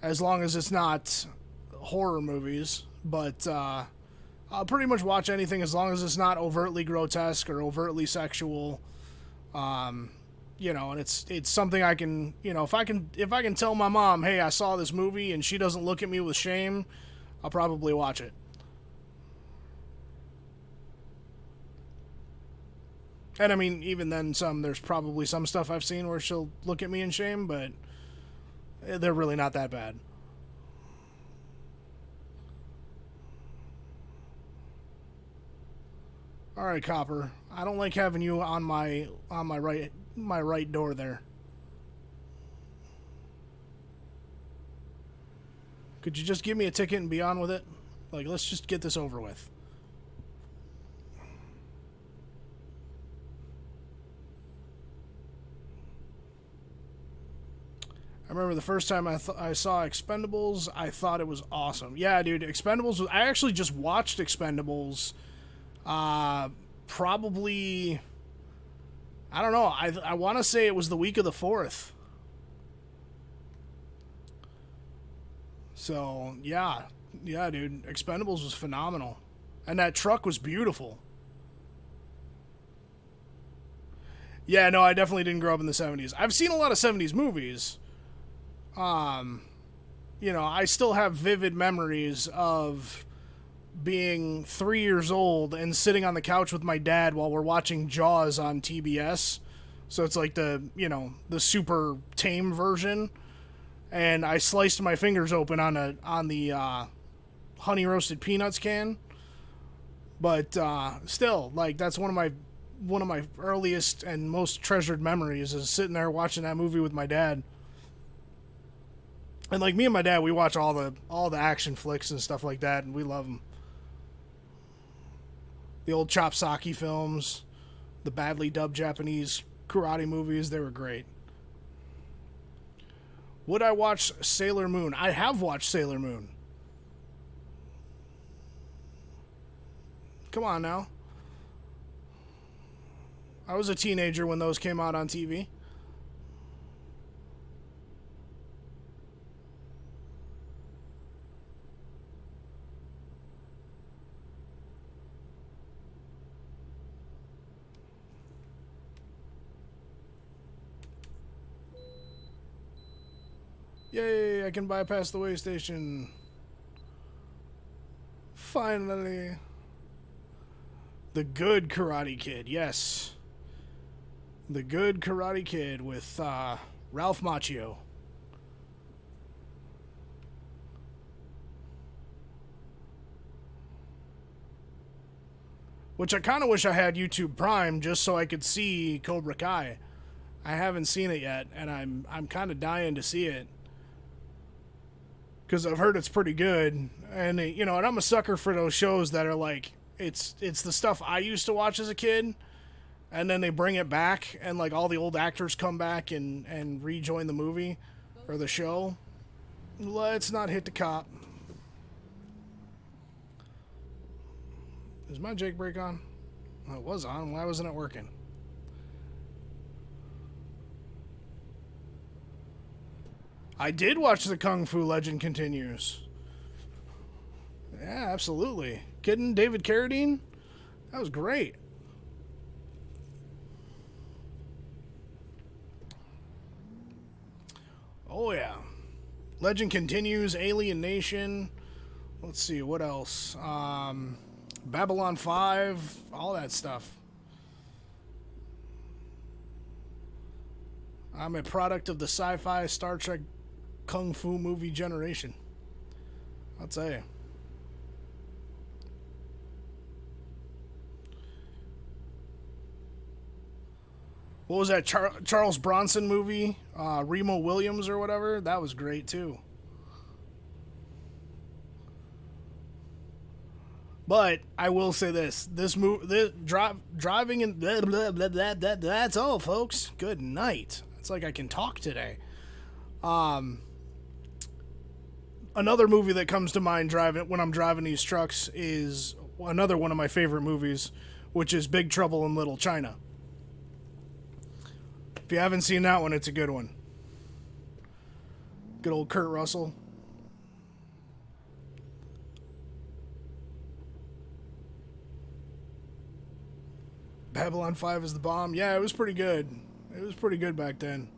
as long as it's not horror movies. But I'll pretty much watch anything as long as it's not overtly grotesque or overtly sexual. And it's something I can, if I can tell my mom, hey, I saw this movie, and she doesn't look at me with shame, I'll probably watch it. And I mean, even then, there's probably some stuff I've seen where she'll look at me in shame, but they're really not that bad. All right, Copper. I don't like having you on my right door there. Could you just give me a ticket and be on with it? Like, let's just get this over with. I remember the first time I saw Expendables, I thought it was awesome. Yeah, dude, Expendables I actually just watched Expendables. Probably, I don't know. I want to say it was the week of the 4th. So, yeah, dude, Expendables was phenomenal. And that truck was beautiful. Yeah, no, I definitely didn't grow up in the 70s. I've seen a lot of 70s movies. I still have vivid memories of being 3 years old and sitting on the couch with my dad while we're watching Jaws on TBS. So it's like the super tame version. And I sliced my fingers open on the honey roasted peanuts can. But still, like, that's one of my earliest and most treasured memories is sitting there watching that movie with my dad. And like me and my dad, we watch all the action flicks and stuff like that, and we love them. The old Chopsaki films, the badly dubbed Japanese karate movies, they were great. Would I watch Sailor Moon? I have watched Sailor Moon. Come on now. I was a teenager when those came out on TV. Yay, I can bypass the way station. Finally. The Good Karate Kid, yes. The Good Karate Kid with Ralph Macchio. Which I kind of wish I had YouTube Prime just so I could see Cobra Kai. I haven't seen it yet, and I'm kind of dying to see it. because I've heard it's pretty good. And you know, and I'm a sucker for those shows that are like it's the stuff I used to watch as a kid, and then they bring it back, and like all the old actors come back and rejoin the movie or the show. Let's not hit the cop. Is my Jake brake on? Oh, it was on. Why wasn't it working? I did watch the Kung Fu Legend Continues. Yeah, absolutely. Kidding David Carradine? That was great. Oh, yeah. Legend Continues, Alien Nation. Let's see, what else? Babylon 5, all that stuff. I'm a product of the sci-fi Star Trek Kung Fu movie generation. I'll tell you. What was that Charles Bronson movie? Remo Williams or whatever? That was great too. But I will say this: driving and blah, blah, blah, blah, blah, that's all, folks. Good night. It's like I can talk today. Another movie that comes to mind when I'm driving these trucks is another one of my favorite movies, which is Big Trouble in Little China. If you haven't seen that one, it's a good one. Good old Kurt Russell. Babylon 5 is the bomb. Yeah, it was pretty good. It was pretty good back then.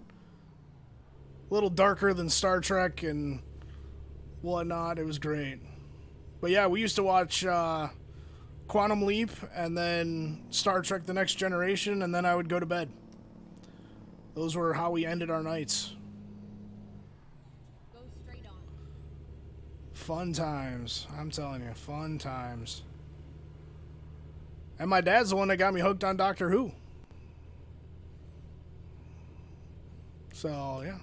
A little darker than Star Trek and whatnot. It was great. But yeah, we used to watch Quantum Leap and then Star Trek The Next Generation, and then I would go to bed. Those were how we ended our nights. Go straight on. Fun times. I'm telling you, fun times. And my dad's the one that got me hooked on Doctor Who. So, yeah.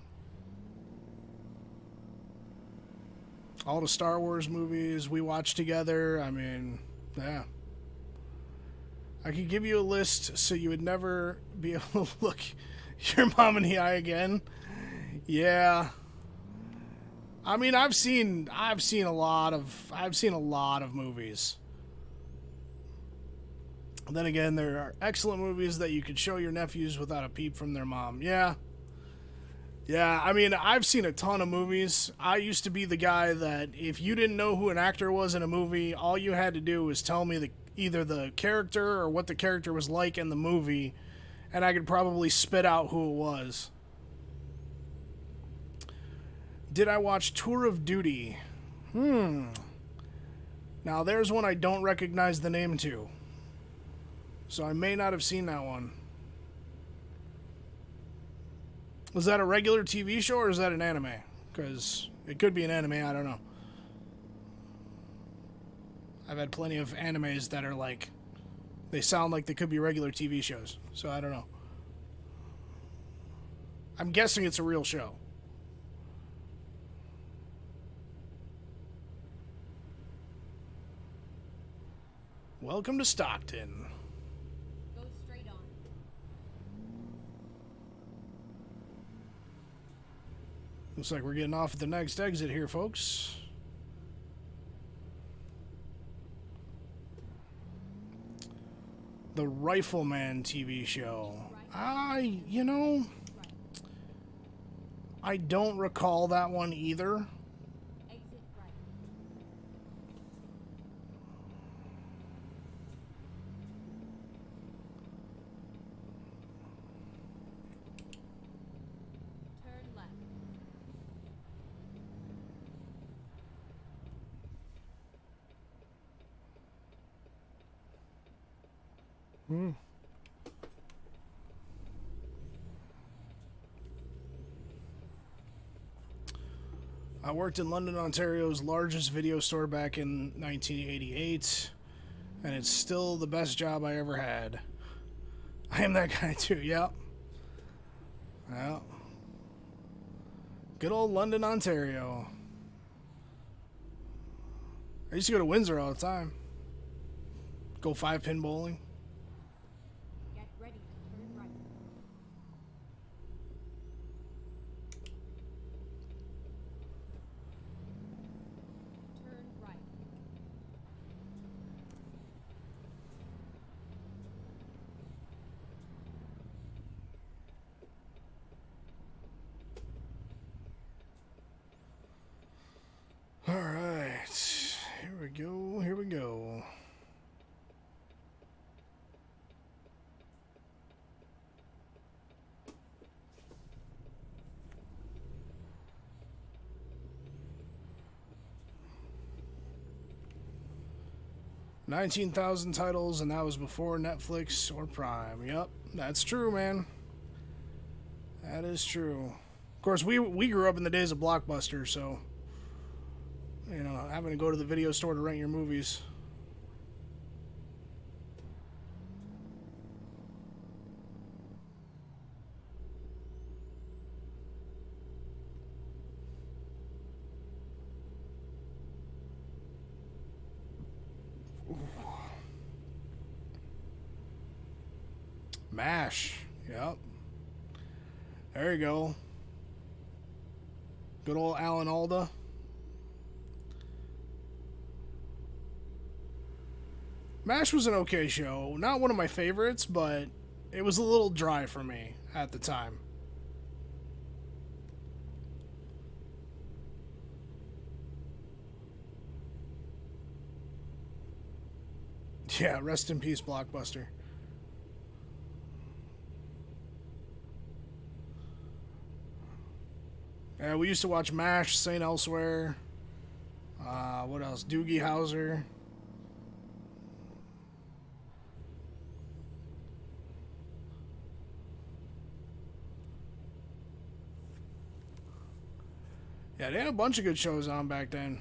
All the Star Wars movies we watched together. I mean, yeah. I could give you a list so you would never be able to look your mom in the eye again. Yeah. I mean, I've seen a lot of movies. Then again, there are excellent movies that you could show your nephews without a peep from their mom. Yeah. Yeah, I mean, I've seen a ton of movies. I used to be the guy that if you didn't know who an actor was in a movie, all you had to do was tell me either the character or what the character was like in the movie, and I could probably spit out who it was. Did I watch Tour of Duty? Now, there's one I don't recognize the name to. So I may not have seen that one. Was that a regular TV show or is that an anime? Because it could be an anime, I don't know. I've had plenty of animes that are like, they sound like they could be regular TV shows. So I don't know. I'm guessing it's a real show. Welcome to Stockton. Go straight on. Looks like we're getting off at the next exit here, folks. The Rifleman TV show. I don't recall that one either. Exit right. Turn left. I worked in London, Ontario's largest video store back in 1988, and it's still the best job I ever had. I am that guy too, yep. Well, good old London, Ontario. used to go to Windsor all the time. Go 5-pin bowling. Get ready to turn right. Turn right. All right. Here we go. Here we go. $19,000 titles, and that was before Netflix or Prime. Yep, that's true, man. That is true. Of course, we grew up in the days of Blockbuster, so you know, having to go to the video store to rent your movies. MASH. Yep. There you go. Good old Alan Alda. MASH was an okay show. Not one of my favorites, but it was a little dry for me at the time. Yeah, rest in peace, Blockbuster. Yeah, we used to watch MASH, St. Elsewhere. What else? Doogie Howser. Yeah, they had a bunch of good shows on back then.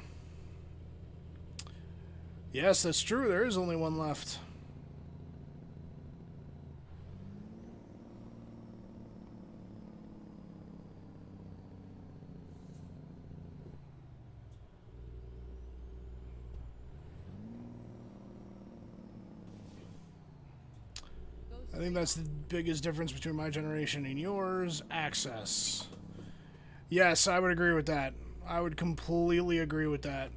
Yes, that's true. There is only one left. I think that's the biggest difference between my generation and yours. Access. Yes, I would agree with that. I would completely agree with that.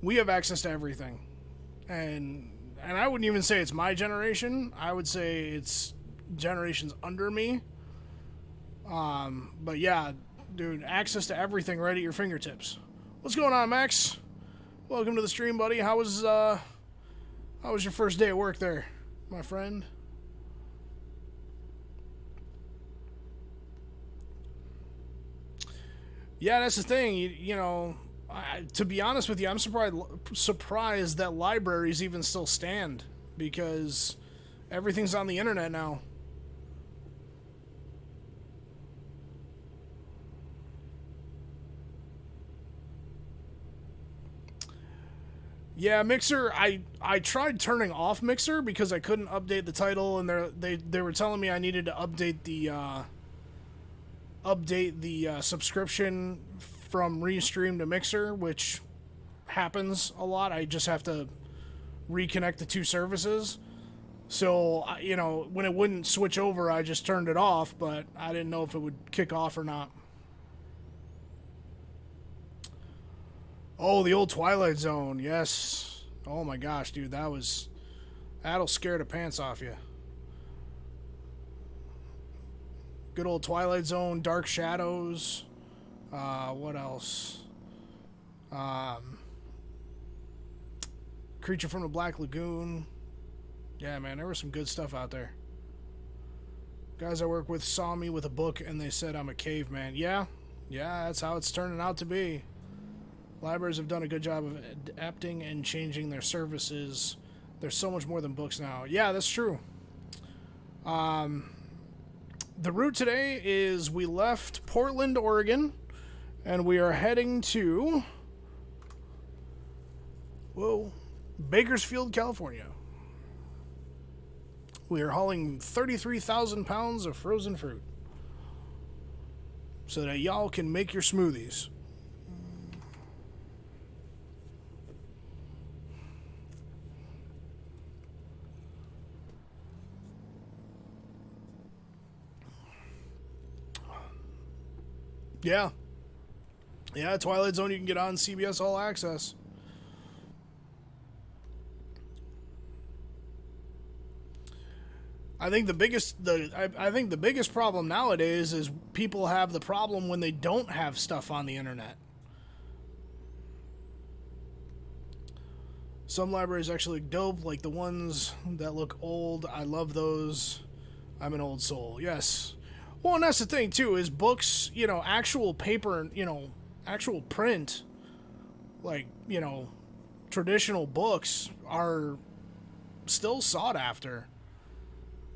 We have access to everything. And I wouldn't even say it's my generation. I would say it's generations under me. But yeah, dude, access to everything right at your fingertips. What's going on, Max? Welcome to the stream, buddy. How was your first day at work there, my friend? Yeah, that's the thing. You know, to be honest with you, I'm surprised that libraries even still stand, because everything's on the internet now. Yeah, Mixer. I tried turning off Mixer because I couldn't update the title, and they were telling me I needed to update the subscription from Restream to Mixer, which happens a lot. I just have to reconnect the two services. So, you know, when it wouldn't switch over, I just turned it off, but I didn't know if it would kick off or not. Oh, the old Twilight Zone, yes. Oh my gosh, dude, that'll scare the pants off you. Good old Twilight Zone, Dark Shadows. What else? Creature from the Black Lagoon. Yeah, man, there was some good stuff out there. Guys I work with saw me with a book and they said I'm a caveman. Yeah, that's how it's turning out to be. Libraries have done a good job of adapting and changing their services. There's so much more than books now. Yeah, that's true. The route today is we left Portland, Oregon, and we are heading to Bakersfield, California. We are hauling 33,000 pounds of frozen fruit so that y'all can make your smoothies. Yeah. Yeah, Twilight Zone you can get on CBS All Access. I think the biggest problem nowadays is people have the problem when they don't have stuff on the internet. Some libraries actually look dope, like the ones that look old. I love those. I'm an old soul. Yes. Well, and that's the thing too, is books, actual paper, actual print, like, traditional books are still sought after.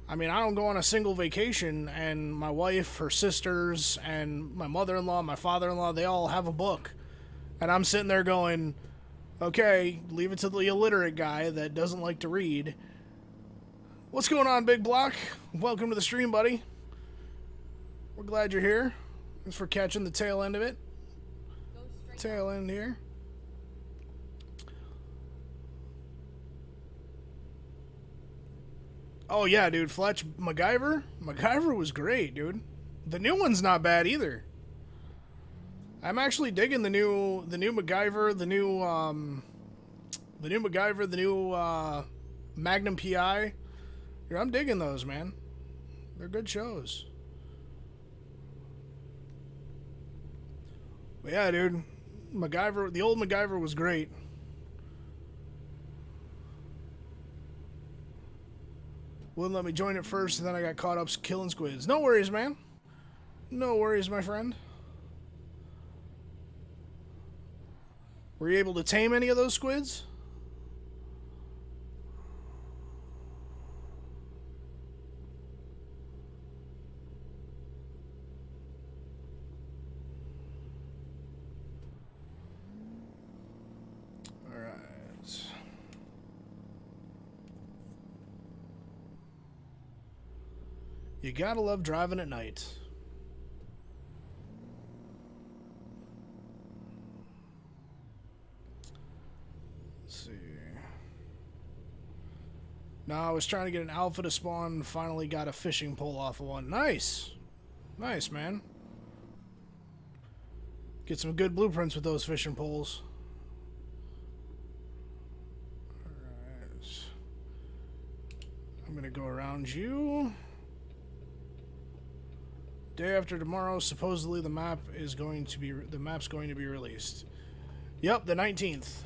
I mean, I don't go on a single vacation, and my wife, her sisters, and my mother-in-law, my father-in-law, they all have a book. And I'm sitting there going, okay, leave it to the illiterate guy that doesn't like to read. What's going on, Big Block? Welcome to the stream, buddy. We're glad you're here. Thanks for catching the tail end of it. Tail end here. Oh yeah, dude, Fletch MacGyver? MacGyver was great, dude. The new one's not bad either. I'm actually digging the new MacGyver, the new MacGyver, the new Magnum PI. Dude, I'm digging those, man. They're good shows. But yeah, dude, MacGyver, the old MacGyver was great. Wouldn't let me join it first, and then I got caught up killing squids. No worries, man. No worries, my friend. Were you able to tame any of those squids? Alright. You gotta love driving at night. Let's see. No, I was trying to get an alpha to spawn. Finally got a fishing pole off of one. Nice. Nice, man. Get some good blueprints with those fishing poles. Alright. I'm gonna go around you. Day after tomorrow, supposedly the map's going to be released. Yep, the 19th.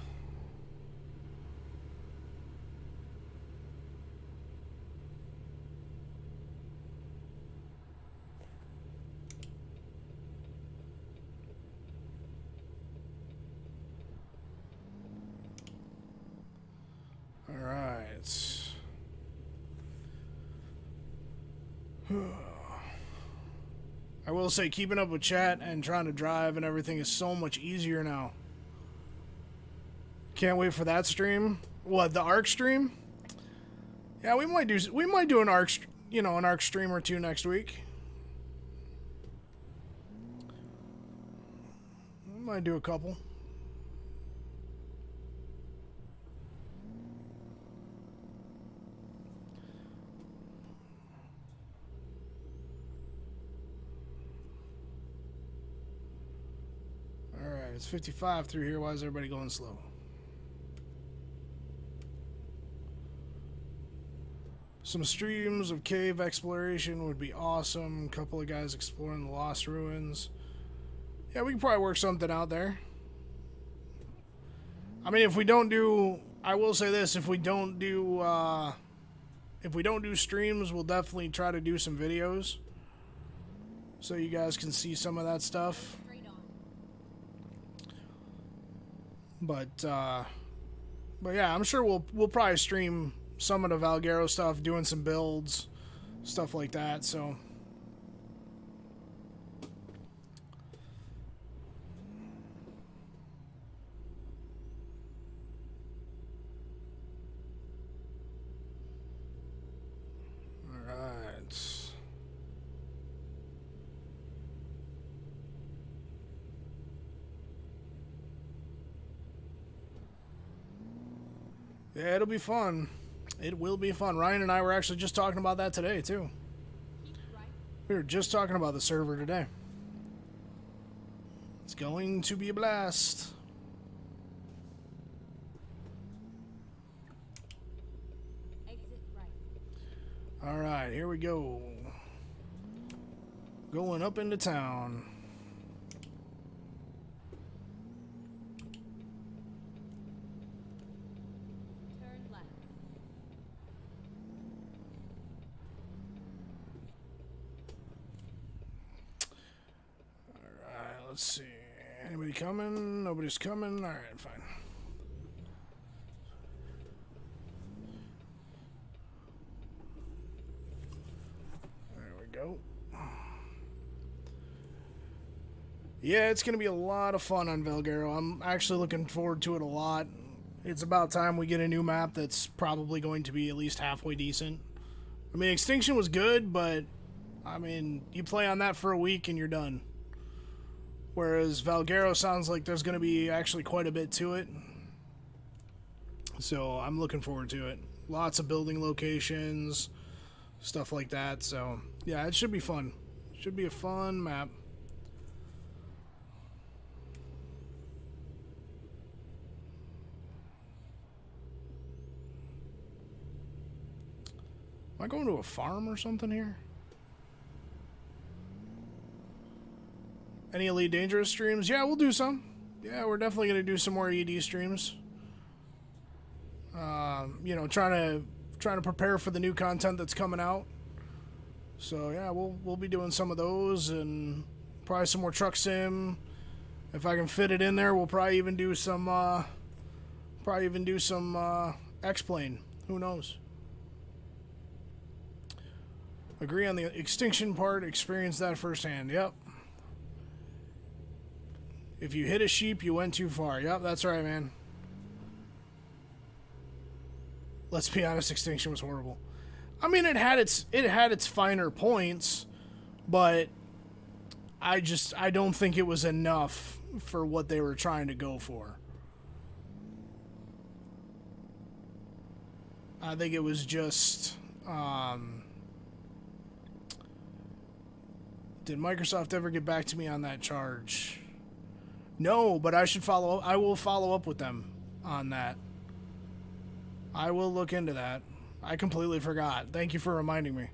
All right. I will say, keeping up with chat and trying to drive and everything is so much easier now. Can't wait for that stream. What, the ARC stream? Yeah, we might do an ARC, an ARC stream or two next week. We might do a couple. Alright, it's 55 through here. Why is everybody going slow? Some streams of cave exploration would be awesome. A couple of guys exploring the lost ruins. Yeah, we can probably work something out there. I mean, if we don't do... I will say this, if we don't do streams, we'll definitely try to do some videos. So you guys can see some of that stuff. But yeah, I'm sure we'll probably stream some of the Valguero stuff, doing some builds, stuff like that, so... Alright. Yeah, it'll be fun. It will be fun. Ryan and I were actually just talking about that today, too. We were just talking about the server today. It's going to be a blast. Exit right. All right, here we go. Going up into town. Turn left. All right, let's see. Anybody coming? Nobody's coming. All right, fine. There we go. Yeah, it's going to be a lot of fun on Valguero. I'm actually looking forward to it a lot. It's about time we get a new map that's probably going to be at least halfway decent. I mean, Extinction was good, but, I mean, you play on that for a week and you're done. Whereas Valguero sounds like there's going to be actually quite a bit to it. So I'm looking forward to it. Lots of building locations, stuff like that. So, yeah, it should be fun. Should be a fun map. Am I going to a farm or something here? Any Elite Dangerous streams? Yeah, we'll do some. Yeah, we're definitely going to do some more ED streams. You know, trying to prepare for the new content that's coming out. So yeah, we'll be doing some of those and probably some more truck sim. If I can fit it in there, we'll probably even do some X-Plane. Who knows? Agree on the Extinction part, experience that firsthand. Yep. If you hit a sheep, you went too far. Yep, that's right, man. Let's be honest, Extinction was horrible. I mean, it had its finer points, but I don't think it was enough for what they were trying to go for. I think it was just did Microsoft ever get back to me on that charge? No, but I will follow up with them on that. I will look into that. I completely forgot. Thank you for reminding me.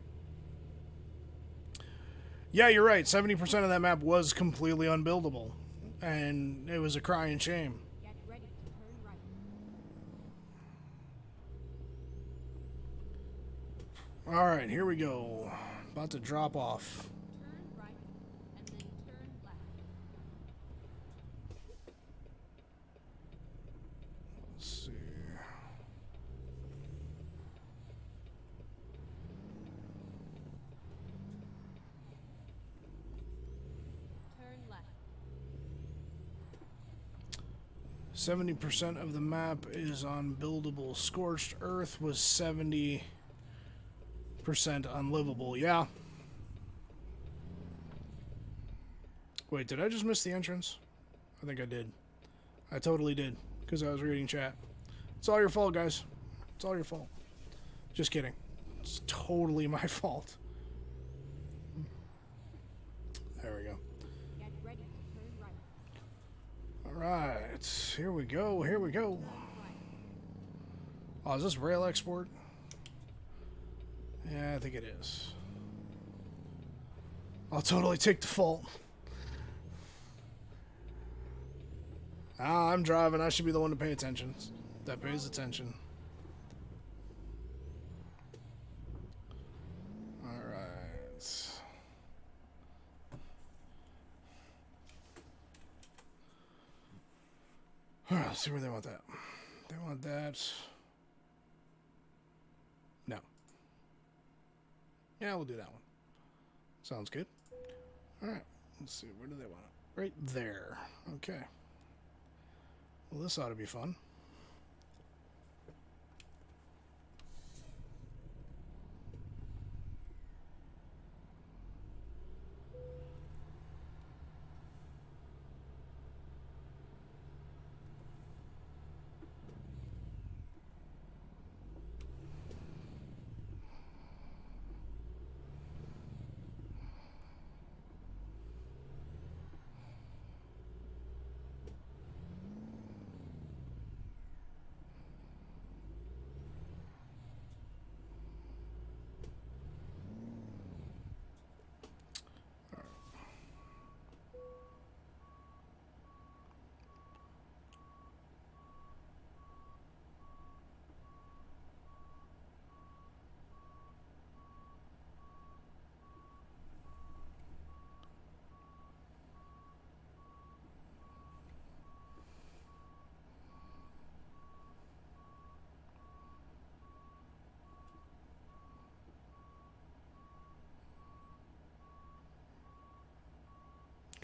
Yeah, you're right. 70% of that map was completely unbuildable. And it was a crying shame. Get ready to turn right. Alright, here we go. About to drop off. Turn right and then turn left. Let's see. Turn left. 70% of the map is unbuildable. Scorched Earth was 70% unlivable. Yeah. Wait, did I just miss the entrance? I think I did. I totally did, because I was reading chat. It's all your fault, guys. It's all your fault. Just kidding. It's totally my fault. There we go. Get ready to turn right. Alright, here we go, here we go. Oh, is this rail export? Yeah, I think it is. I'll totally take the fault. Ah, I'm driving. I should be the one to pay attention. That pays attention. Alright. Alright, let's see where they want that. They want that. No. Yeah, we'll do that one. Sounds good. Alright, let's see. Where do they want it? Right there. Okay. Well, this ought to be fun.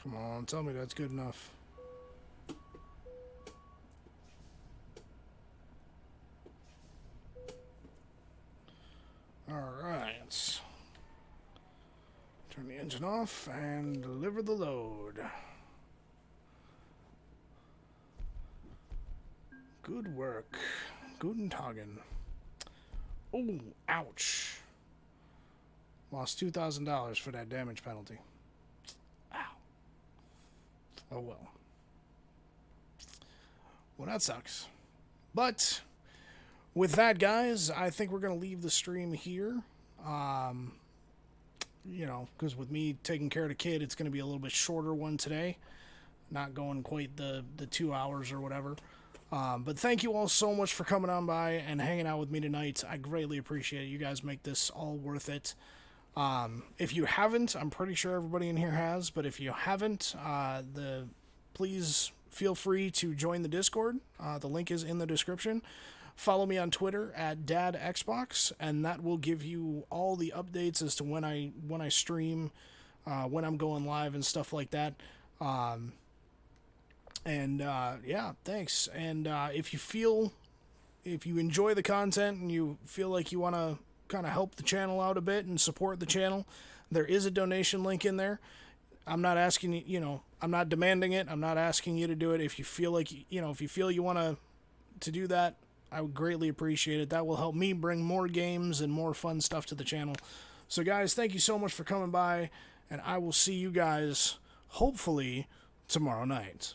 Come on, tell me that's good enough. Alright. Turn the engine off and deliver the load. Good work. Guten Tagen. Oh, ouch. Lost $2,000 for that damage penalty. Ow. Oh well. Well, that sucks. But with that, guys, I think we're going to leave the stream here. You know, because with me taking care of the kid, it's going to be a little bit shorter one today. Not going quite the 2 hours or whatever. But thank you all so much for coming on by and hanging out with me tonight. I greatly appreciate it. You guys make this all worth it. If you haven't, I'm pretty sure everybody in here has, but if you haven't, please feel free to join the Discord. The link is in the description. Follow me on Twitter at DadXbox, and that will give you all the updates as to when I stream, when I'm going live and stuff like that. Yeah, thanks. And if you enjoy the content and you feel like you want to kind of help the channel out a bit and support the channel, there is a donation link in there. I'm not asking you, I'm not demanding it. I'm not asking you to do it. If you feel like, if you feel you want to do that, I would greatly appreciate it. That will help me bring more games and more fun stuff to the channel. So guys, thank you so much for coming by, and I will see you guys hopefully tomorrow night.